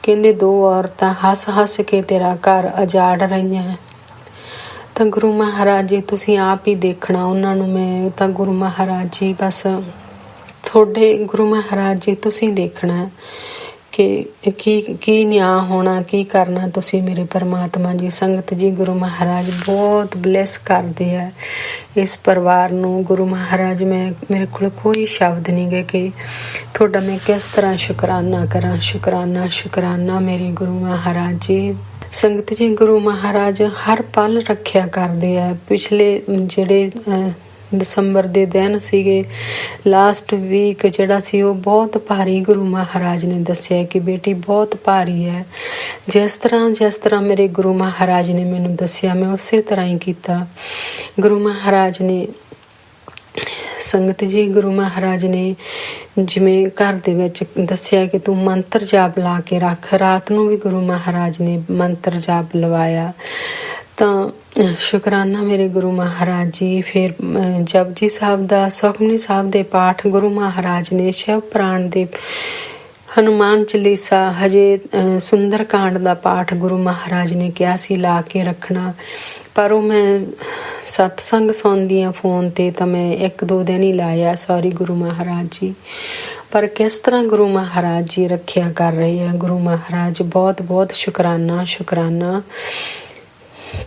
[SPEAKER 9] ਕਹਿੰਦੇ 2 ਔਰਤਾਂ ਹੱਸ ਕੇ ਤੇਰਾ ਘਰ ਉਜਾੜ ਰਹੀਆਂ। ਤਾਂ ਗੁਰੂ ਮਹਾਰਾਜ ਜੀ ਤੁਸੀਂ ਆਪ ਹੀ ਦੇਖਣਾ ਉਹਨਾਂ ਨੂੰ। ਮੈਂ ਤਾਂ ਗੁਰੂ ਮਹਾਰਾਜ ਜੀ ਬਸ ਤੁਹਾਡੇ ਗੁਰੂ ਮਹਾਰਾਜ ਜੀ ਤੁਸੀਂ ਦੇਖਣਾ ਕਿ ਕੀ ਨਿਆਂ ਹੋਣਾ, ਕੀ ਕਰਨਾ ਤੁਸੀਂ ਮੇਰੇ ਪਰਮਾਤਮਾ ਜੀ। ਸੰਗਤ ਜੀ, ਗੁਰੂ ਮਹਾਰਾਜ ਬਹੁਤ ਬਲੈਸ ਕਰਦੇ ਆ ਇਸ ਪਰਿਵਾਰ ਨੂੰ। ਗੁਰੂ ਮਹਾਰਾਜ, ਮੇਰੇ ਕੋਲ ਕੋਈ ਸ਼ਬਦ ਨਹੀਂ ਗੇ ਕਿ ਤੁਹਾਡਾ ਮੈਂ ਕਿਸ ਤਰ੍ਹਾਂ ਸ਼ੁਕਰਾਨਾ ਕਰਾਂ। ਸ਼ੁਕਰਾਨਾ ਮੇਰੇ ਗੁਰੂ ਮਹਾਰਾਜ ਜੀ। ਸੰਗਤ ਜੀ, ਗੁਰੂ ਮਹਾਰਾਜ ਹਰ ਪਲ ਰੱਖਿਆ ਕਰਦੇ ਆ। ਪਿਛਲੇ ਜਿਹੜੇ ਦਸੰਬਰ ਦੇ ਦਿਨ ਸੀਗੇ, ਲਾਸਟ ਵੀਕ ਜਿਹੜਾ ਸੀ, ਉਹ ਬਹੁਤ ਭਾਰੀ ਗੁਰੂ ਮਹਾਰਾਜ ਨੇ ਦੱਸਿਆ ਕਿ ਬੇਟੀ ਬਹੁਤ ਭਾਰੀ ਹੈ। ਜਿਸ ਤਰ੍ਹਾਂ ਮੇਰੇ ਗੁਰੂ ਮਹਾਰਾਜ ਨੇ ਮੈਨੂੰ ਦੱਸਿਆ, ਮੈਂ ਉਸੇ ਤਰ੍ਹਾਂ ਹੀ ਕੀਤਾ। ਗੁਰੂ ਮਹਾਰਾਜ ਨੇ, ਸੰਗਤ ਜੀ, ਗੁਰੂ ਮਹਾਰਾਜ ਨੇ ਜਿਵੇਂ ਘਰ ਦੇ ਵਿੱਚ ਦੱਸਿਆ ਕਿ ਤੂੰ ਮੰਤਰ ਜਾਪ ਲਾ ਕੇ ਰੱਖ। ਰਾਤ ਨੂੰ ਵੀ ਗੁਰੂ ਮਹਾਰਾਜ ਨੇ ਮੰਤਰ ਜਾਪ ਲਵਾਇਆ। ਤਾਂ ਸ਼ੁਕਰਾਨਾ ਮੇਰੇ ਗੁਰੂ ਮਹਾਰਾਜ ਜੀ। ਫਿਰ ਜਪਜੀ ਸਾਹਿਬ ਦਾ, ਸੁਖਮਨੀ ਸਾਹਿਬ ਦੇ ਪਾਠ ਗੁਰੂ ਮਹਾਰਾਜ ਨੇ, ਸ਼ਿਵ ਪੁਰਾਣ ਦੇ, ਹਨੂਮਾਨ ਚਾਲੀਸਾ, ਹਜੇ ਸੁੰਦਰ ਕਾਂਡ ਦਾ ਪਾਠ ਗੁਰੂ ਮਹਾਰਾਜ ਨੇ ਕਿਹਾ ਸੀ ਲਾ ਕੇ ਰੱਖਣਾ। ਪਰ ਉਹ ਮੈਂ ਸਤਸੰਗ ਸੁਣਦੀ ਹਾਂ ਫੋਨ ਤੇ, ਤਾਂ ਮੈਂ 1-2 ਦਿਨ ਹੀ ਲਾਇਆ, ਸੌਰੀ ਗੁਰੂ ਮਹਾਰਾਜ ਜੀ। ਪਰ ਕਿਸ ਤਰ੍ਹਾਂ ਗੁਰੂ ਮਹਾਰਾਜ ਜੀ ਰੱਖਿਆ ਕਰ ਰਹੇ ਆ। ਗੁਰੂ ਮਹਾਰਾਜ ਬਹੁਤ ਬਹੁਤ ਸ਼ੁਕਰਾਨਾ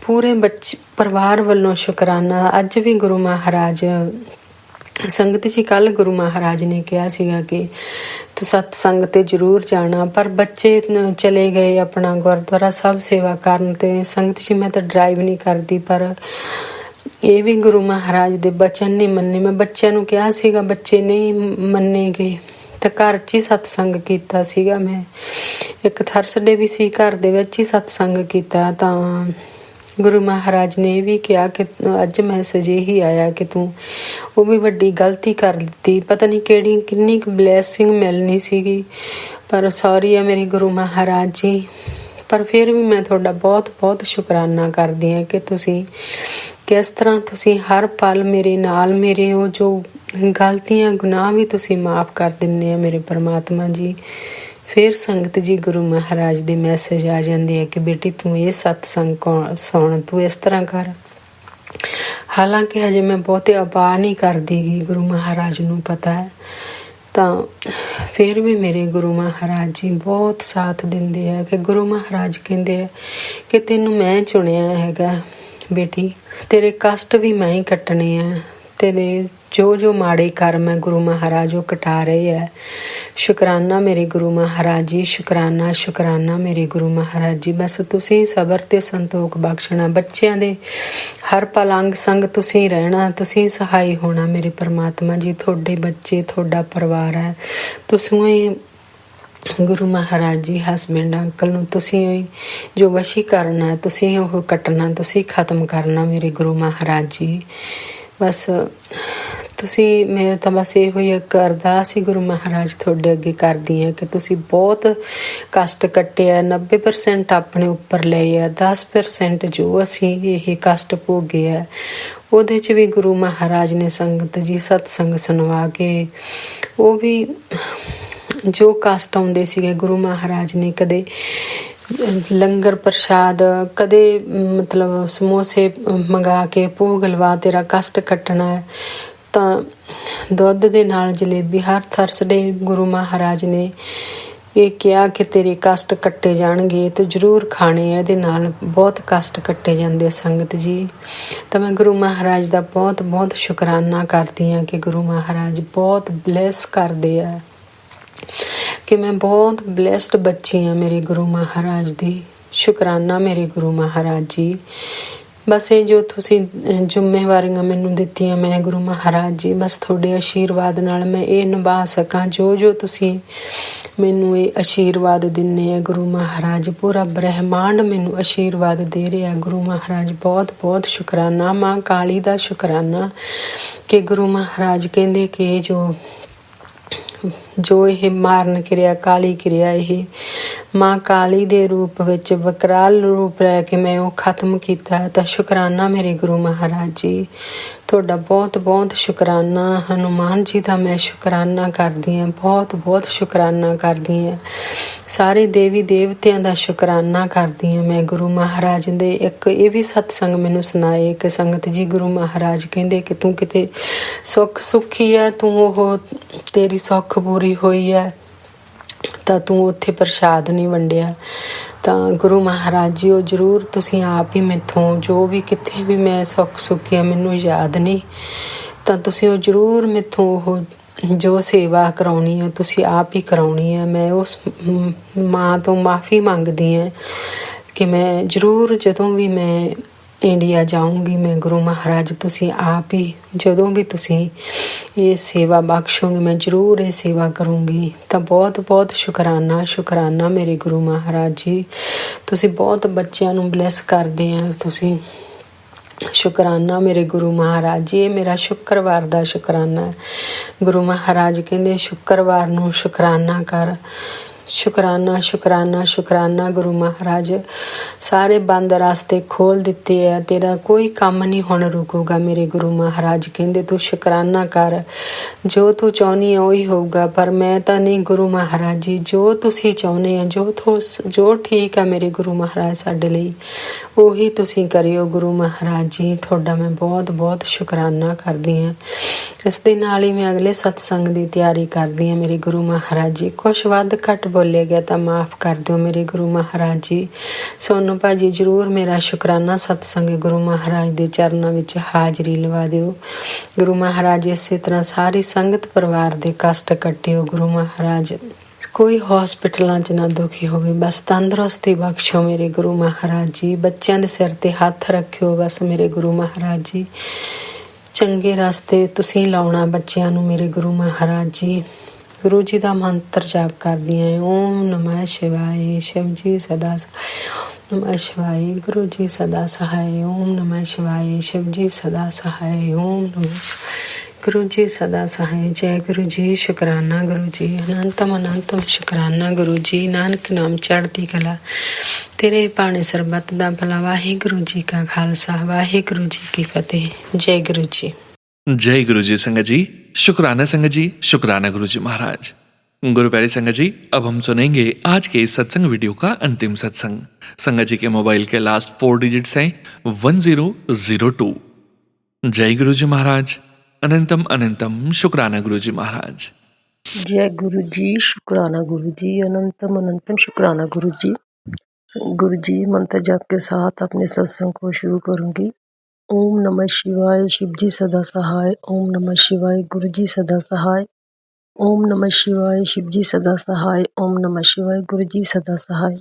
[SPEAKER 9] ਪੂਰੇ ਪਰਿਵਾਰ ਵੱਲੋਂ ਸ਼ੁਕਰਾਨਾ। ਅੱਜ ਵੀ ਗੁਰੂ ਮਹਾਰਾਜ, ਸੰਗਤ ਜੀ, ਕੱਲ ਗੁਰੂ ਮਹਾਰਾਜ ਨੇ ਕਿਹਾ ਸੀਗਾ ਕਿ ਤੂੰ ਸਤਸੰਗ ਤੇ ਜ਼ਰੂਰ ਜਾਣਾ, ਪਰ ਬੱਚੇ ਚਲੇ ਗਏ ਆਪਣਾ ਗੁਰਦੁਆਰਾ ਸਾਹਿਬ ਸੇਵਾ ਕਰਨ। ਤੇ ਸੰਗਤ ਜੀ, ਮੈਂ ਤਾਂ ਡਰਾਈਵ ਨਹੀਂ ਕਰਦੀ, ਪਰ ਇਹ ਵੀ ਗੁਰੂ ਮਹਾਰਾਜ ਦੇ ਬਚਨ ਨਹੀਂ ਮੰਨੇ। ਮੈਂ ਬੱਚਿਆਂ ਨੂੰ ਕਿਹਾ ਸੀਗਾ, ਬੱਚੇ ਨਹੀਂ ਮੰਨੇ ਗਏ, ਤਾਂ ਘਰ 'ਚ ਹੀ ਸਤਸੰਗ ਕੀਤਾ ਸੀਗਾ। ਮੈਂ ਇੱਕ ਥਰਸਡੇ ਵੀ ਸੀ, ਘਰ ਦੇ ਵਿੱਚ ਹੀ ਸਤਸੰਗ ਕੀਤਾ। ਤਾਂ ਗੁਰੂ ਮਹਾਰਾਜ ਨੇ ਇਹ ਵੀ ਕਿਹਾ ਕਿ ਅੱਜ ਮੈਸੇਜ ਇਹੀ ਆਇਆ ਕਿ ਤੂੰ ਉਹ ਵੀ ਵੱਡੀ ਗਲਤੀ ਕਰ ਦਿੱਤੀ। ਪਤਾ ਨਹੀਂ ਕਿੰਨੀ ਕੁ ਬਲੈਸਿੰਗ ਮਿਲਣੀ ਸੀਗੀ, ਪਰ ਸੌਰੀ ਆ ਮੇਰੇ ਗੁਰੂ ਮਹਾਰਾਜ ਜੀ। ਪਰ ਫਿਰ ਵੀ ਮੈਂ ਤੁਹਾਡਾ ਬਹੁਤ ਬਹੁਤ ਸ਼ੁਕਰਾਨਾ ਕਰਦੀ ਹਾਂ ਕਿ ਤੁਸੀਂ ਕਿਸ ਤਰ੍ਹਾਂ ਤੁਸੀਂ ਹਰ ਪਲ ਮੇਰੇ ਨਾਲ, ਮੇਰੇ ਉਹ ਜੋ ਗਲਤੀਆਂ ਗੁਨਾਹ ਵੀ ਤੁਸੀਂ ਮਾਫ਼ ਕਰ ਦਿੰਦੇ ਆ ਮੇਰੇ ਪਰਮਾਤਮਾ ਜੀ। ਫਿਰ ਸੰਗਤ ਜੀ, ਗੁਰੂ ਮਹਾਰਾਜ ਦੀ ਮੈਸੇਜ ਆ ਜਾਂਦੀ ਹੈ ਕਿ ਬੇਟੀ ਤੂੰ ਇਹ ਸਤਸੰਗ ਸੁਣ, ਤੂੰ ਇਸ ਤਰ੍ਹਾਂ ਕਰ। ਹਾਲਾਂਕਿ ਹਜੇ ਮੈਂ ਬਹੁਤੇ ਅਪਾ ਨਹੀਂ ਕਰਦੀ ਗੀ, ਗੁਰੂ ਮਹਾਰਾਜ ਨੂੰ ਪਤਾ ਹੈ। ਤਾਂ ਫਿਰ ਵੀ ਮੇਰੇ ਗੁਰੂ ਮਹਾਰਾਜ ਜੀ ਬਹੁਤ ਸਾਥ ਦਿੰਦੇ ਆ ਕਿ ਗੁਰੂ ਮਹਾਰਾਜ ਕਹਿੰਦੇ ਆ ਕਿ ਤੈਨੂੰ ਮੈਂ ਚੁਣਿਆ ਹੈਗਾ ਬੇਟੀ, ਤੇਰੇ ਕਸ਼ਟ ਵੀ ਮੈਂ ਹੀ ਕੱਟਣੇ ਆ, ਤੇਰੇ ਜੋ ਮਾੜੇ ਕਰਮ ਹੈ ਗੁਰੂ ਮਹਾਰਾਜ ਉਹ ਕਟਾ ਰਹੇ ਹੈ। ਸ਼ੁਕਰਾਨਾ ਮੇਰੇ ਗੁਰੂ ਮਹਾਰਾਜ ਜੀ, ਸ਼ੁਕਰਾਨਾ ਮੇਰੇ ਗੁਰੂ ਮਹਾਰਾਜ ਜੀ। ਬਸ ਤੁਸੀਂ ਸਬਰ ਤੇ ਸੰਤੋਖ ਬਖਸ਼ਣਾ, ਬੱਚਿਆਂ ਦੇ ਹਰ ਪਲ ਅੰਗ ਸੰਗ ਤੁਸੀਂ ਰਹਿਣਾ, ਤੁਸੀਂ ਸਹਾਈ ਹੋਣਾ ਮੇਰੇ ਪਰਮਾਤਮਾ ਜੀ। ਤੁਹਾਡੇ ਬੱਚੇ, ਤੁਹਾਡਾ ਪਰਿਵਾਰ ਹੈ, ਤੁਸੀਂ ਹੀ ਗੁਰੂ ਮਹਾਰਾਜ ਜੀ। ਹਸਬੈਂਡ ਅੰਕਲ ਨੂੰ ਤੁਸੀਂ ਜੋ ਵਸ਼ੀਕਰਨ ਹੈ ਤੁਸੀਂ ਉਹ ਕੱਟਣਾ, ਤੁਸੀਂ ਖਤਮ ਕਰਨਾ ਮੇਰੇ ਗੁਰੂ ਮਹਾਰਾਜ ਜੀ। ਬਸ ਤੁਸੀਂ, ਮੇਰੇ ਤਾਂ ਬਸ ਇਹੋ ਹੀ ਇੱਕ ਅਰਦਾਸ ਹੀ ਗੁਰੂ ਮਹਾਰਾਜ ਤੁਹਾਡੇ ਅੱਗੇ ਕਰਦੀ ਹਾਂ ਕਿ ਤੁਸੀਂ ਬਹੁਤ ਕਸ਼ਟ ਕੱਟਿਆ, 90% ਆਪਣੇ ਉੱਪਰ ਲਏ ਆ, 10% ਜੋ ਅਸੀਂ ਇਹ ਕਸ਼ਟ ਭੋਗੇ ਆ ਉਹਦੇ 'ਚ ਵੀ ਗੁਰੂ ਮਹਾਰਾਜ ਨੇ ਸੰਗਤ ਜੀ ਸਤਸੰਗ ਸੁਣਵਾ ਕੇ ਉਹ ਵੀ ਜੋ ਕਸ਼ਟ ਆਉਂਦੇ ਸੀਗੇ ਗੁਰੂ ਮਹਾਰਾਜ ਨੇ ਕਦੇ ਲੰਗਰ ਪ੍ਰਸ਼ਾਦ, ਕਦੇ ਮਤਲਬ ਸਮੋਸੇ ਮੰਗਾ ਕੇ ਭੋਗ ਲਵਾ, ਤੇਰਾ ਕਸ਼ਟ ਕੱਟਣਾ ਹੈ। ਤਾਂ ਦੁੱਧ ਦੇ ਨਾਲ ਜਲੇਬੀ ਹਰ ਥਰਸਡੇ ਗੁਰੂ ਮਹਾਰਾਜ ਨੇ ਇਹ ਕਿਹਾ ਕਿ ਤੇਰੇ ਕਸ਼ਟ ਕੱਟੇ ਜਾਣਗੇ, ਤੇ ਜ਼ਰੂਰ ਖਾਣੇ ਆ, ਇਹਦੇ ਨਾਲ ਬਹੁਤ ਕਸ਼ਟ ਕੱਟੇ ਜਾਂਦੇ ਸੰਗਤ ਜੀ। ਤਾਂ ਮੈਂ ਗੁਰੂ ਮਹਾਰਾਜ ਦਾ ਬਹੁਤ ਬਹੁਤ ਸ਼ੁਕਰਾਨਾ ਕਰਦੀ ਹਾਂ ਕਿ ਗੁਰੂ ਮਹਾਰਾਜ ਬਹੁਤ ਬਲੈਸ ਕਰਦੇ ਆ, ਕਿ ਮੈਂ ਬਹੁਤ ਬਲੈਸਡ ਬੱਚੀ ਹਾਂ ਮੇਰੇ ਗੁਰੂ ਮਹਾਰਾਜ ਦੀ। ਸ਼ੁਕਰਾਨਾ ਮੇਰੇ ਗੁਰੂ ਮਹਾਰਾਜ ਜੀ। ਬਸ ਇਹ ਜੋ ਤੁਸੀਂ ਜ਼ਿੰਮੇਵਾਰੀਆਂ ਮੈਨੂੰ ਦਿੱਤੀਆਂ ਮੈਂ ਗੁਰੂ ਮਹਾਰਾਜ ਜੀ, ਬਸ ਤੁਹਾਡੇ ਆਸ਼ੀਰਵਾਦ ਨਾਲ ਮੈਂ ਇਹ ਨਿਭਾ ਸਕਾਂ ਜੋ ਤੁਸੀਂ ਮੈਨੂੰ ਇਹ ਆਸ਼ੀਰਵਾਦ ਦਿੰਦੇ ਆ ਗੁਰੂ ਮਹਾਰਾਜ। ਪੂਰਾ ਬ੍ਰਹਿਮੰਡ ਮੈਨੂੰ ਆਸ਼ੀਰਵਾਦ ਦੇ ਰਿਹਾ ਗੁਰੂ ਮਹਾਰਾਜ। ਬਹੁਤ ਬਹੁਤ ਸ਼ੁਕਰਾਨਾ, ਮਾਂ ਕਾਲੀ ਦਾ ਸ਼ੁਕਰਾਨਾ ਕਿ ਗੁਰੂ ਮਹਾਰਾਜ ਕਹਿੰਦੇ ਕਿ ਜੋ ਇਹ ਮਾਰਨ ਕਿਰਿਆ, ਕਾਲੀ ਕਿਰਿਆ, ਇਹ ਮਾਂ ਕਾਲੀ ਦੇ ਰੂਪ ਵਿੱਚ ਵਿਕਰਾਲ ਰੂਪ ਲੈ ਕੇ ਮੈਂ ਉਹ ਖਤਮ ਕੀਤਾ। ਤਾਂ ਸ਼ੁਕਰਾਨਾ ਮੇਰੇ ਗੁਰੂ ਮਹਾਰਾਜ ਜੀ, ਤੁਹਾਡਾ ਬਹੁਤ ਬਹੁਤ ਸ਼ੁਕਰਾਨਾ। ਹਨੂਮਾਨ ਜੀ ਦਾ ਮੈਂ ਸ਼ੁਕਰਾਨਾ ਕਰਦੀ ਹਾਂ, ਬਹੁਤ ਬਹੁਤ ਸ਼ੁਕਰਾਨਾ ਕਰਦੀ ਹਾਂ। ਸਾਰੇ ਦੇਵੀ ਦੇਵਤਿਆਂ ਦਾ ਸ਼ੁਕਰਾਨਾ ਕਰਦੀ ਹਾਂ ਮੈਂ ਗੁਰੂ ਮਹਾਰਾਜ ਦੇ। ਇੱਕ ਇਹ ਵੀ ਸਤਸੰਗ ਮੈਨੂੰ ਸੁਣਾਏ ਕਿ ਸੰਗਤ ਜੀ ਗੁਰੂ ਮਹਾਰਾਜ ਕਹਿੰਦੇ ਕਿ ਤੂੰ ਕਿਤੇ ਸੁੱਖੀ ਹੈ, ਤੂੰ ਉਹ ਤੇਰੀ ਸੁੱਖ ਪੂਰੀ ਹੋਈ ਹੈ, ਤਾਂ ਤੂੰ ਉੱਥੇ ਪ੍ਰਸ਼ਾਦ ਨਹੀਂ ਵੰਡਿਆ। ਤਾਂ ਗੁਰੂ ਮਹਾਰਾਜ ਜੀ ਉਹ ਜ਼ਰੂਰ ਤੁਸੀਂ ਆਪ ਹੀ ਮੈਥੋਂ ਜੋ ਵੀ ਕਿੱਥੇ ਵੀ ਮੈਂ ਸੁੱਖ ਸੁੱਖੀ ਆ ਮੈਨੂੰ ਯਾਦ ਨਹੀਂ, ਤਾਂ ਤੁਸੀਂ ਉਹ ਜ਼ਰੂਰ ਮੈਥੋਂ ਉਹ ਜੋ ਸੇਵਾ ਕਰਾਉਣੀ ਆ ਤੁਸੀਂ ਆਪ ਹੀ ਕਰਾਉਣੀ ਆ। ਮੈਂ ਉਸ ਮਾਂ ਤੋਂ ਮਾफ़ੀ ਮੰਗਦੀ ਹਾਂ ਕਿ ਮੈਂ ਜ਼ਰੂਰ ਜਦੋਂ ਵੀ ਮੈਂ ਇੰਡੀਆ ਜਾਊਂਗੀ ਮੈਂ ਗੁਰੂ ਮਹਾਰਾਜ ਤੁਸੀਂ ਆਪ ਹੀ ਜਦੋਂ ਵੀ ਤੁਸੀਂ ਇਹ ਸੇਵਾ ਬਖਸ਼ੋਗੇ ਮੈਂ ਜ਼ਰੂਰ ਇਹ ਸੇਵਾ ਕਰੂੰਗੀ। ਤਾਂ ਬਹੁਤ ਬਹੁਤ ਸ਼ੁਕਰਾਨਾ ਮੇਰੇ ਗੁਰੂ ਮਹਾਰਾਜ ਜੀ। ਤੁਸੀਂ ਬਹੁਤ ਬੱਚਿਆਂ ਨੂੰ ਬਲੈਸ ਕਰਦੇ ਆ ਤੁਸੀਂ। ਸ਼ੁਕਰਾਨਾ ਮੇਰੇ ਗੁਰੂ ਮਹਾਰਾਜ ਜੀ। ਇਹ ਮੇਰਾ ਸ਼ੁੱਕਰਵਾਰ ਦਾ ਸ਼ੁਕਰਾਨਾ ਹੈ। ਗੁਰੂ ਮਹਾਰਾਜ ਕਹਿੰਦੇ ਸ਼ੁੱਕਰਵਾਰ ਨੂੰ ਸ਼ੁਕਰਾਨਾ ਕਰ। ਸ਼ੁਕਰਾਨਾ ਗੁਰੂ ਮਹਾਰਾਜ। ਸਾਰੇ ਬੰਦ ਰਸਤੇ ਖੋਲ ਦਿੱਤੇ ਆ, ਤੇਰਾ ਕੋਈ ਕੰਮ ਨਹੀਂ ਹੁਣ ਰੁਕੂਗਾ। ਮੇਰੇ ਗੁਰੂ ਮਹਾਰਾਜ ਕਹਿੰਦੇ ਤੂੰ ਸ਼ੁਕਰਾਨਾ ਕਰ, ਜੋ ਤੂੰ ਚਾਹੁੰਦੀ ਆ ਉਹੀ ਹੋਊਗਾ। ਪਰ ਮੈਂ ਤਾਂ ਨਹੀਂ ਗੁਰੂ ਮਹਾਰਾਜ ਜੀ, ਜੋ ਤੁਸੀਂ ਚਾਹੁੰਦੇ ਆ ਜੋ ਠੀਕ ਆ ਮੇਰੇ ਗੁਰੂ ਮਹਾਰਾਜ ਸਾਡੇ ਲਈ ਉਹੀ ਤੁਸੀਂ ਕਰਿਓ ਗੁਰੂ ਮਹਾਰਾਜ ਜੀ। ਤੁਹਾਡਾ ਮੈਂ ਬਹੁਤ ਬਹੁਤ ਸ਼ੁਕਰਾਨਾ ਕਰਦੀ ਹਾਂ। ਇਸ ਦੇ ਨਾਲ ਹੀ ਮੈਂ ਅਗਲੇ ਸਤਸੰਗ ਦੀ ਤਿਆਰੀ ਕਰਦੀ ਹਾਂ ਮੇਰੇ ਗੁਰੂ ਮਹਾਰਾਜ ਜੀ। ਕੁਛ ਵੱਧ ਘੱਟ ਬੋਲਿਆ ਗਿਆ ਤਾਂ ਮਾਫ਼ ਕਰ ਦਿਓ ਮੇਰੇ ਗੁਰੂ ਮਹਾਰਾਜ ਜੀ। ਸੋਨੂੰ ਭਾਜੀ ਜ਼ਰੂਰ ਮੇਰਾ ਸ਼ੁਕਰਾਨਾ ਸਤਸੰਗ ਗੁਰੂ ਮਹਾਰਾਜ ਦੇ ਚਰਨਾਂ ਵਿੱਚ ਹਾਜ਼ਰੀ ਲਵਾ ਦਿਓ। ਗੁਰੂ ਮਹਾਰਾਜ ਇਸੇ ਤਰ੍ਹਾਂ ਸਾਰੀ ਸੰਗਤ ਪਰਿਵਾਰ ਦੇ ਕਸ਼ਟ ਕੱਟਿਓ ਗੁਰੂ ਮਹਾਰਾਜ। ਕੋਈ ਹਸਪੀਟਲਾਂ 'ਚ ਨਾ ਦੁਖੀ ਹੋਵੇ, ਬਸ ਤੰਦਰੁਸਤੀ ਬਖਸ਼ੋ ਮੇਰੇ ਗੁਰੂ ਮਹਾਰਾਜ ਜੀ। ਬੱਚਿਆਂ ਦੇ ਸਿਰ ਤੇ ਹੱਥ ਰੱਖਿਓ ਬਸ ਮੇਰੇ ਗੁਰੂ ਮਹਾਰਾਜ ਜੀ। ਚੰਗੇ ਰਸਤੇ ਤੁਸੀਂ ਲਾਉਣਾ ਬੱਚਿਆਂ ਨੂੰ ਮੇਰੇ ਗੁਰੂ ਮਹਾਰਾਜ ਜੀ। ਗੁਰੂ ਜੀ ਦਾ ਮੰਤਰ ਜਾਪ ਕਰਦੀ ਹਾਂ। ਓਮ ਨਮः ਸ਼ਿਵਾਏ, ਸ਼ਿਵ ਜੀ ਸਦਾ ਸਹਾਏ। ਨਮः ਸ਼ਿਵਾਏ, ਗੁਰੂ ਜੀ ਸਦਾ ਸਹਾਏ। ਓਮ ਨਮः ਸ਼ਿਵਾਏ, ਸ਼ਿਵ ਜੀ ਸਦਾ ਸਹਾਏ। ਓਮ ਨਮः ਗੁਰੂ ਜੀ ਸਦਾ ਸਹਾਏ। ਜੈ ਗੁਰੂ ਜੀ। ਸ਼ੁਕਰਾਨਾ ਗੁਰੂ ਜੀ। ਅਨੰਤਮ ਸ਼ੁਕਰਾਨਾ ਗੁਰੂ ਜੀ। ਨਾਨਕ ਨਾਮ ਚੜ੍ਹਦੀ ਕਲਾ, ਤੇਰੇ ਬਾਣੇ ਸਰਬੱਤ ਦਾ ਭਲਾ। ਵਾਹਿਗੁਰੂ ਜੀ ਕਾ ਖਾਲਸਾ, ਵਾਹਿਗੁਰੂ ਜੀ ਕੀ फतेह। जय गुरु जी।
[SPEAKER 1] जय गुरु जी संगत जी। शुक्राना संगत जी, शुक्राना गुरु जी महाराज। गुरु प्यारे संगत जी, अब हम सुनेंगे आज के इस सत्संग वीडियो का अंतिम सत्संग। संगत जी के मोबाइल के लास्ट 4 डिजिट्स हैं 1002। जय गुरु जी महाराज। अनंतम शुक्राना गुरु जी महाराज।
[SPEAKER 10] जय गुरु जी। शुक्राना गुरु जी। अनंतम शुक्राना गुरु जी। गुरु जी मंत्र जाप के साथ अपने सत्संग को शुरू करूंगी। ओम नमः शिवाय, शिव जी सदा सहाय। ओम नमः शिवाय, गुरु जी सदा सहाय। ओम नमः शिवाय, शिव जी सदा सहाय। ओम नमः शिवाय, गुरु जी सदा सहाय।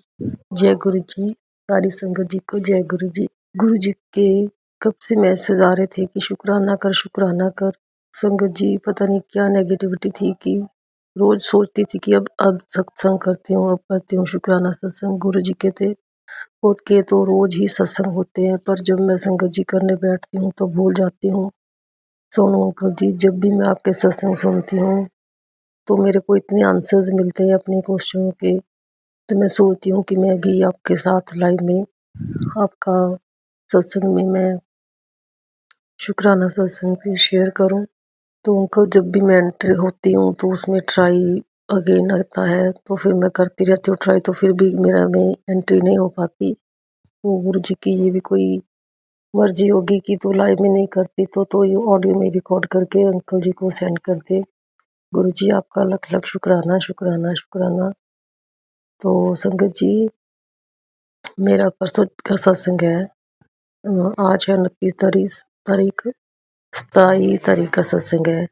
[SPEAKER 10] जय गुरु जी। सारी संगत जी को जय गुरु जी। गुरु जी के कब से मैसेज आ रहे थे कि शुक्राना कर। संगत जी पता नहीं क्या नेगेटिविटी थी कि रोज सोचती थी कि अब सत्संग करती हूँ शुक्राना सत्संग। गुरु जी के थे खुद के तो रोज ही सत्संग होते हैं, पर जब मैं संगत जी करने बैठती हूँ तो भूल जाती हूँ। सोनू अंकल जी, जब भी मैं आपके सत्संग सुनती हूँ तो मेरे को इतने आंसर्स मिलते हैं अपने क्वेश्चनों के, तो मैं सोचती हूँ कि मैं भी आपके साथ लाइव में आपका सत्संग में मैं शुक्राना सत्संग भी शेयर करूँ। तो अंकल, जब भी मैं एंट्री होती हूँ तो उसमें ट्राई अगेन आता है, तो फिर मैं करती रहती हूँ ट्राई, तो फिर भी मेरा में एंट्री नहीं हो पाती। तो गुरु जी की ये भी कोई मर्जी होगी कि तो लाइव में नहीं करती तो ये ऑडियो में रिकॉर्ड करके अंकल जी को सेंड कर दे। गुरु जी आपका लख लख शुक्राना। तो संगत जी, मेरा परसों का सत्संग है, आज है 29 तारीख, 27 तारीख का सत्संग है।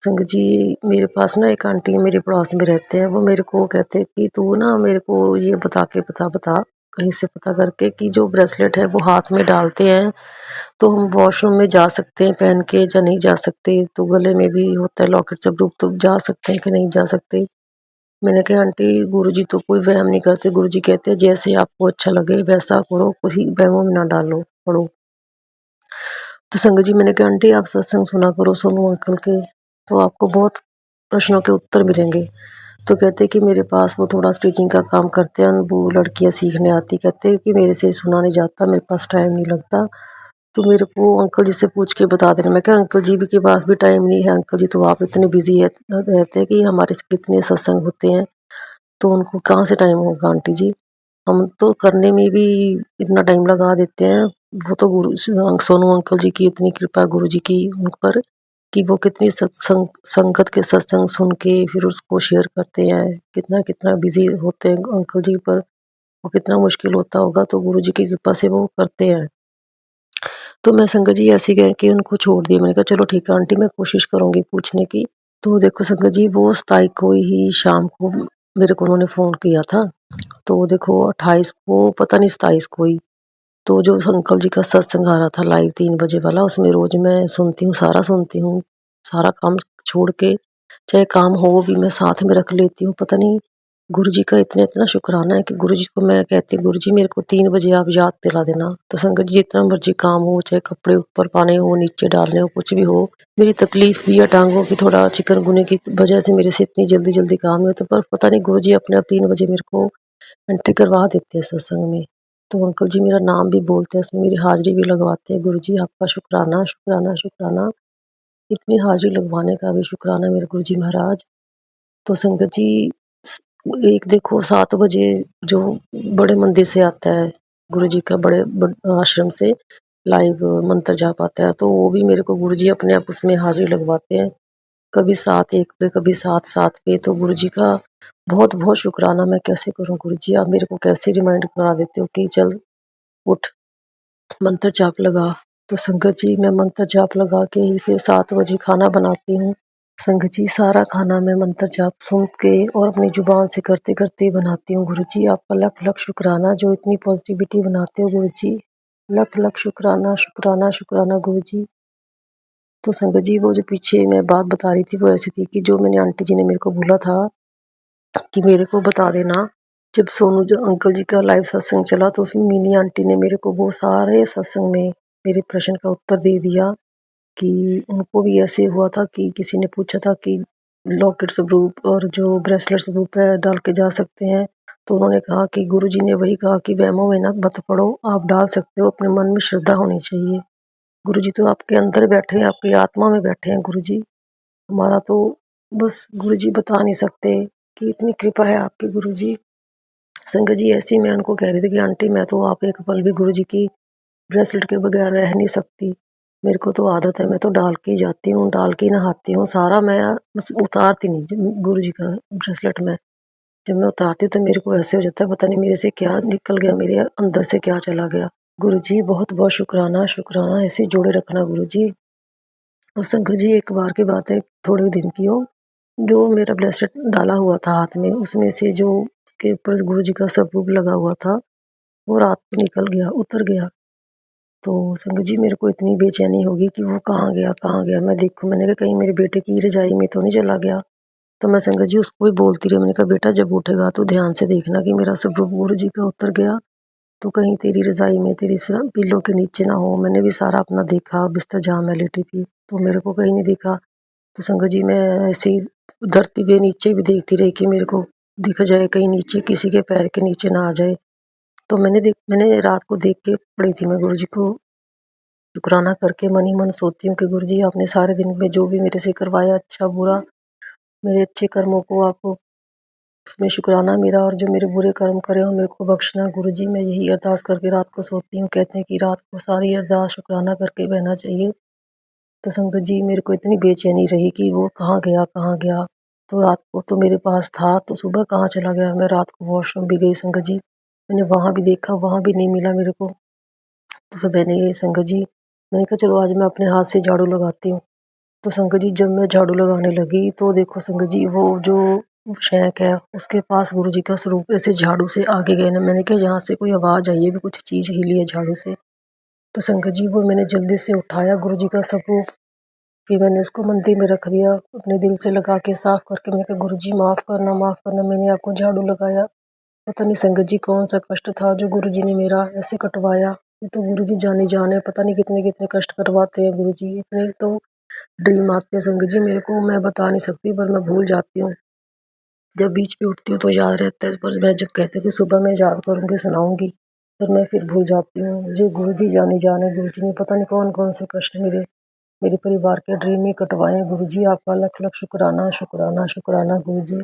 [SPEAKER 10] संगत जी, मेरे पास ना एक आंटी मेरे पड़ोस में रहते हैं, वो मेरे को कहते हैं कि तू ना मेरे को ये बता कहीं से पता करके कि जो ब्रेसलेट है वो हाथ में डालते हैं तो हम वॉशरूम में जा सकते हैं पहन के या नहीं जा सकते। तो गले में भी होता है लॉकेट सब, तो जा सकते हैं कि नहीं जा सकते। मैंने कहा आंटी, गुरुजी तो कोई वहम नहीं करते, गुरुजी कहते हैं जैसे आपको अच्छा लगे वैसा करो, किसी वहमों में ना डालो पढ़ो। तो संगत जी, मैंने कहा आंटी आप सत्संग सुना करो सोनू अंकल के, तो आपको बहुत प्रश्नों के उत्तर मिलेंगे। तो कहते कि मेरे पास वो थोड़ा स्टिचिंग का काम करते हैं, वो लड़कियां सीखने आती, कहते कि मेरे से सुना नहीं जाता, मेरे पास टाइम नहीं लगता, तो मेरे को अंकल जी से पूछ के बता देना। मैं कहा अंकल जी भी के पास भी टाइम नहीं है, अंकल जी तो आप इतने बिजी रहते हैं कि हमारे कितने सत्संग होते हैं, तो उनको कहाँ से टाइम होगा आंटी जी। हम तो करने में भी इतना टाइम लगा देते हैं, वो तो गुरु सोनू अंकल जी की इतनी कृपा गुरु जी की उन पर कि वो कितनी सत्संग संगत के सत्संग सुन के फिर उसको शेयर करते हैं, कितना बिज़ी होते हैं अंकल जी, पर वो कितना मुश्किल होता होगा, तो गुरुजी की कृपा से वो करते हैं। तो मैं संगत जी ऐसे ही कह के उनको छोड़ दिया। मैंने कहा चलो ठीक है आंटी, मैं कोशिश करूँगी पूछने की। तो देखो संगत जी, वो 27 को ही शाम को मेरे को उन्होंने फ़ोन किया था। तो देखो 28 को, पता नहीं 27 को ही, तो जो उस अंकल जी का सत्संग आ रहा था लाइव 3 बजे वाला, उसमें रोज़ मैं सुनती हूँ, सारा सुनती हूँ। सारा काम छोड़ के, चाहे काम हो वो भी मैं साथ में रख लेती हूँ। पता नहीं गुरुजी का इतना शुक्राना है कि गुरुजी को मैं कहती हूँ, गुरुजी मेरे को 3 बजे आप याद दिला देना। तो संगत जी जितना मर्ज़ी काम हो, चाहे कपड़े ऊपर पाने हो, नीचे डालने हो, कुछ भी हो, मेरी तकलीफ़ भी है टाँगों की, थोड़ा चिकनगुनिया की वजह से मेरे से इतनी जल्दी-जल्दी काम नहीं होता, पर पता नहीं गुरुजी अपने आप 3 बजे मेरे को एंट्री करवा देते हैं सत्संग में। तो अंकल जी मेरा नाम भी बोलते हैं, उसमें मेरी हाज़िरी भी लगवाते हैं। गुरुजी आपका शुक्राना, शुक्राना, शुक्राना। इतनी हाज़िरी लगवाने का भी शुक्राना मेरे गुरुजी महाराज। तो संगत जी स एक देखो 7 बजे जो बड़े मंदिर से आता है, गुरुजी का आश्रम से लाइव मंत्र जाप आता है, तो वो भी मेरे को गुरुजी अपने आप उसमें हाज़िरी लगवाते हैं। कभी 7:01 पे, कभी 7:07 पे, तो गुरुजी का बहुत-बहुत शुक्राना मैं कैसे करूँ गुरुजी, आप मेरे को कैसे रिमाइंड करा देते हो कि चल उठ, मंत्र जाप लगा। तो संगत जी मैं मंत्र जाप लगा के ही फिर 7 बजे खाना बनाती हूँ। संगत जी सारा खाना मैं मंत्र जाप सुन के और अपनी ज़ुबान से करते-करते बनाती हूँ। गुरुजी आपका लख-लख शुक्राना, जो इतनी पॉज़िटिविटी बनाते हो गुरुजी। लख-लख शुक्राना, शुक्राना, शुक्राना गुरुजी। तो संगत जी वो जो पीछे मैं बात बता रही थी, वो ऐसी थी कि जो मैंने आंटी जी ने मेरे को बोला था कि मेरे को बता देना, जब सोनू जो अंकल जी का लाइव सत्संग चला, तो उसमें मिनी आंटी ने मेरे को वो सारे सत्संग में मेरे प्रश्न का उत्तर दे दिया कि उनको भी ऐसे हुआ था कि किसी ने पूछा था कि लॉकेट स्वरूप और जो ब्रेसलेट स्वरूप है डाल के जा सकते हैं, तो उन्होंने कहा कि गुरुजी ने वही कहा कि वहमों में ना मत पड़ो, आप डाल सकते हो, अपने मन में श्रद्धा होनी चाहिए। गुरुजी तो आपके अंदर बैठे हैं, आपकी आत्मा में बैठे हैं गुरुजी। हमारा तो बस गुरुजी बता नहीं सकते कि इतनी कृपा है आपकी गुरुजी। संगत जी ऐसे ही मैं उनको कह रही थी कि आंटी मैं तो आप एक पल भी गुरुजी की ब्रेसलेट के बगैर रह नहीं सकती। मेरे को तो आदत है, मैं तो डाल के ही जाती हूँ, डाल के ही नहाती हूँ, सारा मैं बस उतारती नहीं गुरुजी का ब्रेसलेट में। जब मैं उतारती हूँ तो मेरे को ऐसे हो जाता है, पता नहीं मेरे से क्या निकल गया, मेरे अंदर से क्या चला गया। गुरुजी बहुत-बहुत शुक्राना, शुक्राना, ऐसे ही जोड़े रखना गुरुजी। और संगत जी एक बार की बात है, थोड़े दिन की हो, जो मेरा ब्रेसलेट डाला हुआ था हाथ में, उसमें से जो उसके ऊपर गुरुजी का स्वरूप लगा हुआ था, वो रात को निकल गया, उतर गया। तो संगत जी मेरे को इतनी बेचैनी होगी कि वो कहाँ गया, कहाँ गया? मैं देखूँ, मैंने कहा कहीं मेरी बेटे की रज़ाई में तो नहीं चला गया? तो मैं संगत जी उसको भी बोलती रही, मैंने कहा बेटा जब उठेगा तो ध्यान से देखना कि मेरा स्वरूप गुरुजी का उतर गया, तो कहीं तेरी रज़ाई में, तेरी पिल्लो के नीचे ना हो। मैंने भी सारा अपना देखा, बिस्तर जहाँ मैं लेटी थी, तो मेरे को कहीं नहीं दिखा। तो संगत जी मैं ऐसे ही धरती पे नीचे भी देखती रही कि मेरे को दिख जाए कहीं नीचे, किसी के पैर के नीचे ना आ जाए। तो मैंने रात को देख के पड़ी थी, मैं गुरुजी को शुक्राना करके मन ही मन सोती हूँ कि गुरुजी आपने सारे दिन में जो भी मेरे से करवाया, अच्छा बुरा, मेरे अच्छे कर्मों को आप उसमें शुक्राना मेरा, और जो मेरे बुरे कर्म करे हो मेरे को बख्शना गुरुजी। मैं यही अरदास करके रात को सोती हूँ। कहते हैं कि रात को सारी अरदास शुक्राना करके बहना चाहिए। तो संगत जी मेरे को इतनी बेचैनी रही कि वो कहाँ गया, कहाँ गया? तो रात को तो मेरे पास था, तो सुबह कहाँ चला गया? मैं रात को वॉशरूम भी गई संगत जी, मैंने वहाँ भी देखा, वहाँ भी नहीं मिला मेरे को। तो फिर मैंने ये संगत जी, मैंने कहा चलो आज मैं अपने हाथ से झाड़ू लगाती हूँ। तो संगत जी जब मैं झाड़ू लगाने लगी, तो देखो संगत जी वो जो शैंक है, उसके पास गुरुजी का स्वरूप ऐसे झाड़ू से आगे गए ना, मैंने कहा यहाँ से कोई आवाज़ आई है, भी कुछ चीज़ हिली है झाड़ू से। तो संगत जी वो मैंने जल्दी से उठाया गुरुजी का स्वरूप, फिर मैंने उसको मंदिर में रख दिया, अपने दिल से लगा के साफ करके। मैंने कहा गुरुजी माफ़ करना, मैंने आपको झाड़ू लगाया। पता नहीं संगत जी कौन सा कष्ट था जो गुरुजी ने मेरा ऐसे कटवाया। ये तो गुरुजी जाने जाने पता नहीं कितने कष्ट करवाते हैं गुरुजी। इतने तो ड्रीम आते हैं संगत जी मेरे को, मैं बता नहीं सकती, पर मैं भूल जाती हूँ। जब बीच पे उठती हूँ तो याद रहता है, पर मैं जब कहती हूँ कि सुबह मैं याद करूँगी, सुनाऊँगी, पर मैं फिर भूल जाती हूँ। मुझे गुरुजी जाने जाने, गुरुजी ने पता नहीं कौन से कष्ट मेरे परिवार के ड्रीम ही कटवाए हैं। गुरुजी आपका लख-लख शुक्राना, शुक्राना, शुक्राना गुरुजी।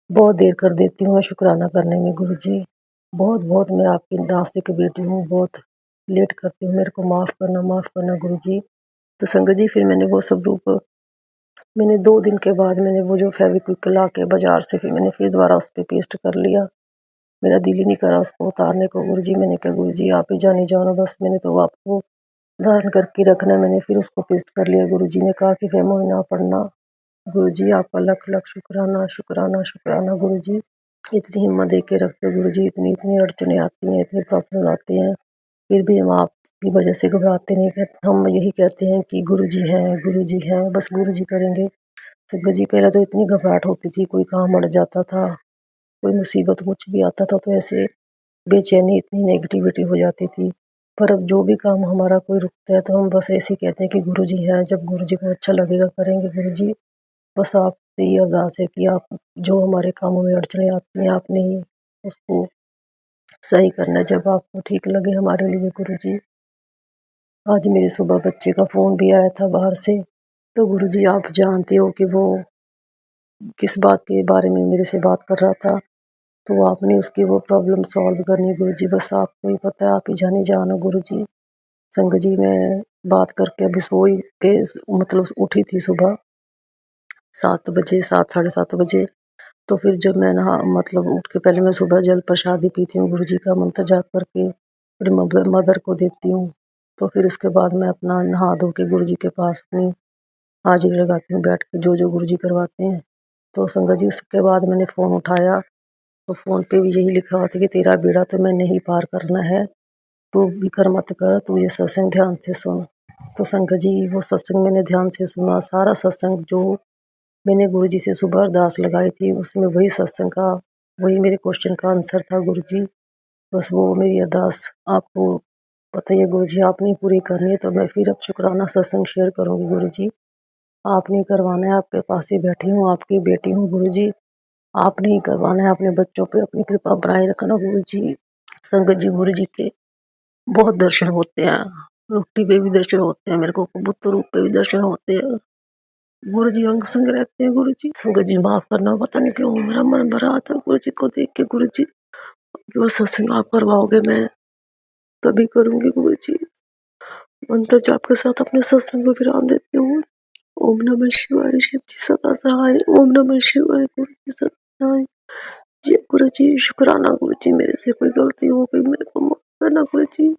[SPEAKER 10] बहुत देर कर देती हूँ मैं शुक्राना करने में गुरुजी। बहुत-बहुत मैं आपकी नास्तिक बेटी हूँ, बहुत लेट करती हूँ, मेरे को माफ़ करना गुरुजी। तो संगत जी फिर मैंने वो सब रूप मैंने 2 दिन के बाद मैंने वो जो फेविक्विक ला के बाज़ार से फिर मैंने फिर दोबारा उस पे पेस्ट कर लिया। मेरा दिल ही नहीं करा उसको उतारने को गुरुजी। मैंने कहा गुरुजी आप ही जाने जाओ ना, बस मैंने तो आपको धारण करके रखना है। मैंने फिर उसको पेस्ट कर लिया। गुरुजी ने कहा कि फेमो ना पढ़ना। गुरुजी आपका लख लख शुक्राना शुक्राना शुक्राना गुरुजी। इतनी हिम्मत दे के रखते हो गुरुजी। इतनी इतनी अड़चनें आती हैं, इतनी प्रॉब्लम आती हैं, फिर भी हम आपकी वजह से घबराते नहीं। कहते हम यही कहते हैं कि गुरुजी हैं, बस गुरुजी करेंगे। तो गुरुजी पहले तो इतनी घबराहट होती थी, कोई काम अड़ जाता था, कोई मुसीबत कुछ भी आता था तो ऐसे बेचैनी, इतनी नेगेटिविटी हो जाती थी। पर अब जो भी काम हमारा कोई रुकता है तो हम बस ऐसे ही कहते हैं कि गुरुजी हैं, जब गुरुजी को अच्छा लगेगा करेंगे गुरुजी। बस आपसे ये अरदास है कि आप जो हमारे कामों में अड़चनें आती हैं आपने ही उसको सही करना है जब आपको ठीक लगे हमारे लिए गुरुजी। आज मेरे सुबह बच्चे का फ़ोन भी आया था बाहर से। तो गुरुजी आप जानते हो कि वो किस बात के बारे में मेरे से बात कर रहा था, तो आपने उसकी वो प्रॉब्लम सॉल्व करनी है गुरुजी। बस आपको ही पता है, आप ही जाने जानो गुरुजी। संगत जी मैं बात करके अभी सोई के मतलब उठी थी सुबह 7 बजे, 7 साढ़े 7 बजे। तो फिर जब मैं नहा मतलब उठ के पहले मैं सुबह जल प्रसादी पीती हूँ, गुरुजी का मंत्र जाप करके फिर मदर को देती हूँ। तो फिर उसके बाद मैं अपना नहा धो के गुरुजी के पास अपनी हाजिरी लगाती हूँ बैठ के, जो गुरुजी करवाते हैं। तो संगत जी उसके बाद मैंने फ़ोन उठाया तो फ़ोन पे भी यही लिखा हुआ था कि तेरा बेड़ा तो मैंने ही पार करना है, तू फिक्र मत कर, तू ये सत्संग ध्यान से सुन। तो संगत जी वो सत्संग मैंने ध्यान से सुना। सारा सत्संग जो मैंने गुरुजी से सुबह अरदास लगाई थी उसमें वही सत्संग का वही मेरे क्वेश्चन का आंसर था गुरुजी। बस वो मेरी अरदास आपको पता ही है गुरुजी, आपने पूरी करनी है। तो मैं फिर अब शुक्राना सत्संग शेयर करूँगी गुरुजी। आपने करवाना है, आपके पास ही बैठी हूँ, आपकी बेटी हूँ गुरुजी। आपने ही करवाना है, अपने बच्चों पे अपनी कृपा बनाए रखना गुरुजी। संगत जी गुरुजी के बहुत दर्शन होते हैं, रोटी पे भी दर्शन होते हैं, मेरे को कबूतर रूप पे भी दर्शन होते हैं गुरुजी। अंग संग रहते हैं गुरुजी। संगत जी माफ करना, पता नहीं क्यों मेरा मन भरा आता गुरुजी को देख के। गुरुजी जो सत्संग आप करवाओगे मैं तभी करूँगी गुरुजी। मंत्र जाप के साथ अपने सत्संग को विराम देती हूँ। ओम नमः शिवाय, शिव जी सदा सहाय। ओम नमः शिवाय, गुरु जी सदा सहाय। जय गुरु जी, शुक्राना गुरु जी, मेरे से कोई गलती हो गई मेरे को माफ करना गुरु जी।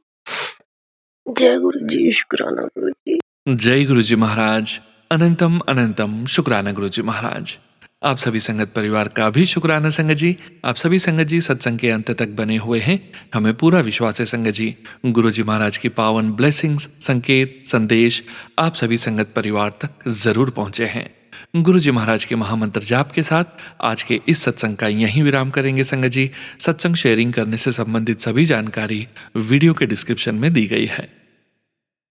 [SPEAKER 10] जय गुरु जी, शुक्राना गुरु जी।
[SPEAKER 1] जय गुरुजी महाराज। अनंतम अनंतम शुक्राना गुरुजी महाराज। आप सभी संगत परिवार का भी शुक्राना संगत जी। आप सभी संगत जी सत्संग के अंत तक बने हुए हैं। हमें पूरा विश्वास है संगत जी, गुरुजी महाराज की पावन ब्लेसिंग्स, संकेत, संदेश आप सभी संगत परिवार तक जरूर पहुंचे हैं। गुरुजी महाराज के महामंत्र जाप के साथ आज के इस सत्संग का यहीं विराम करेंगे संगत जी। सत्संग शेयरिंग करने से संबंधित सभी जानकारी वीडियो के डिस्क्रिप्शन में दी गई है।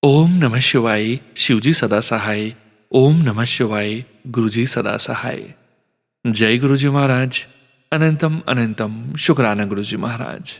[SPEAKER 1] ओम नमः शिवाय, शिवजी सदा सहाय। ओम नमः शिवाय, गुरुजी सदा सहाय। जय गुरुजी महाराज। अनंतम अनंतम शुक्राना गुरुजी महाराज।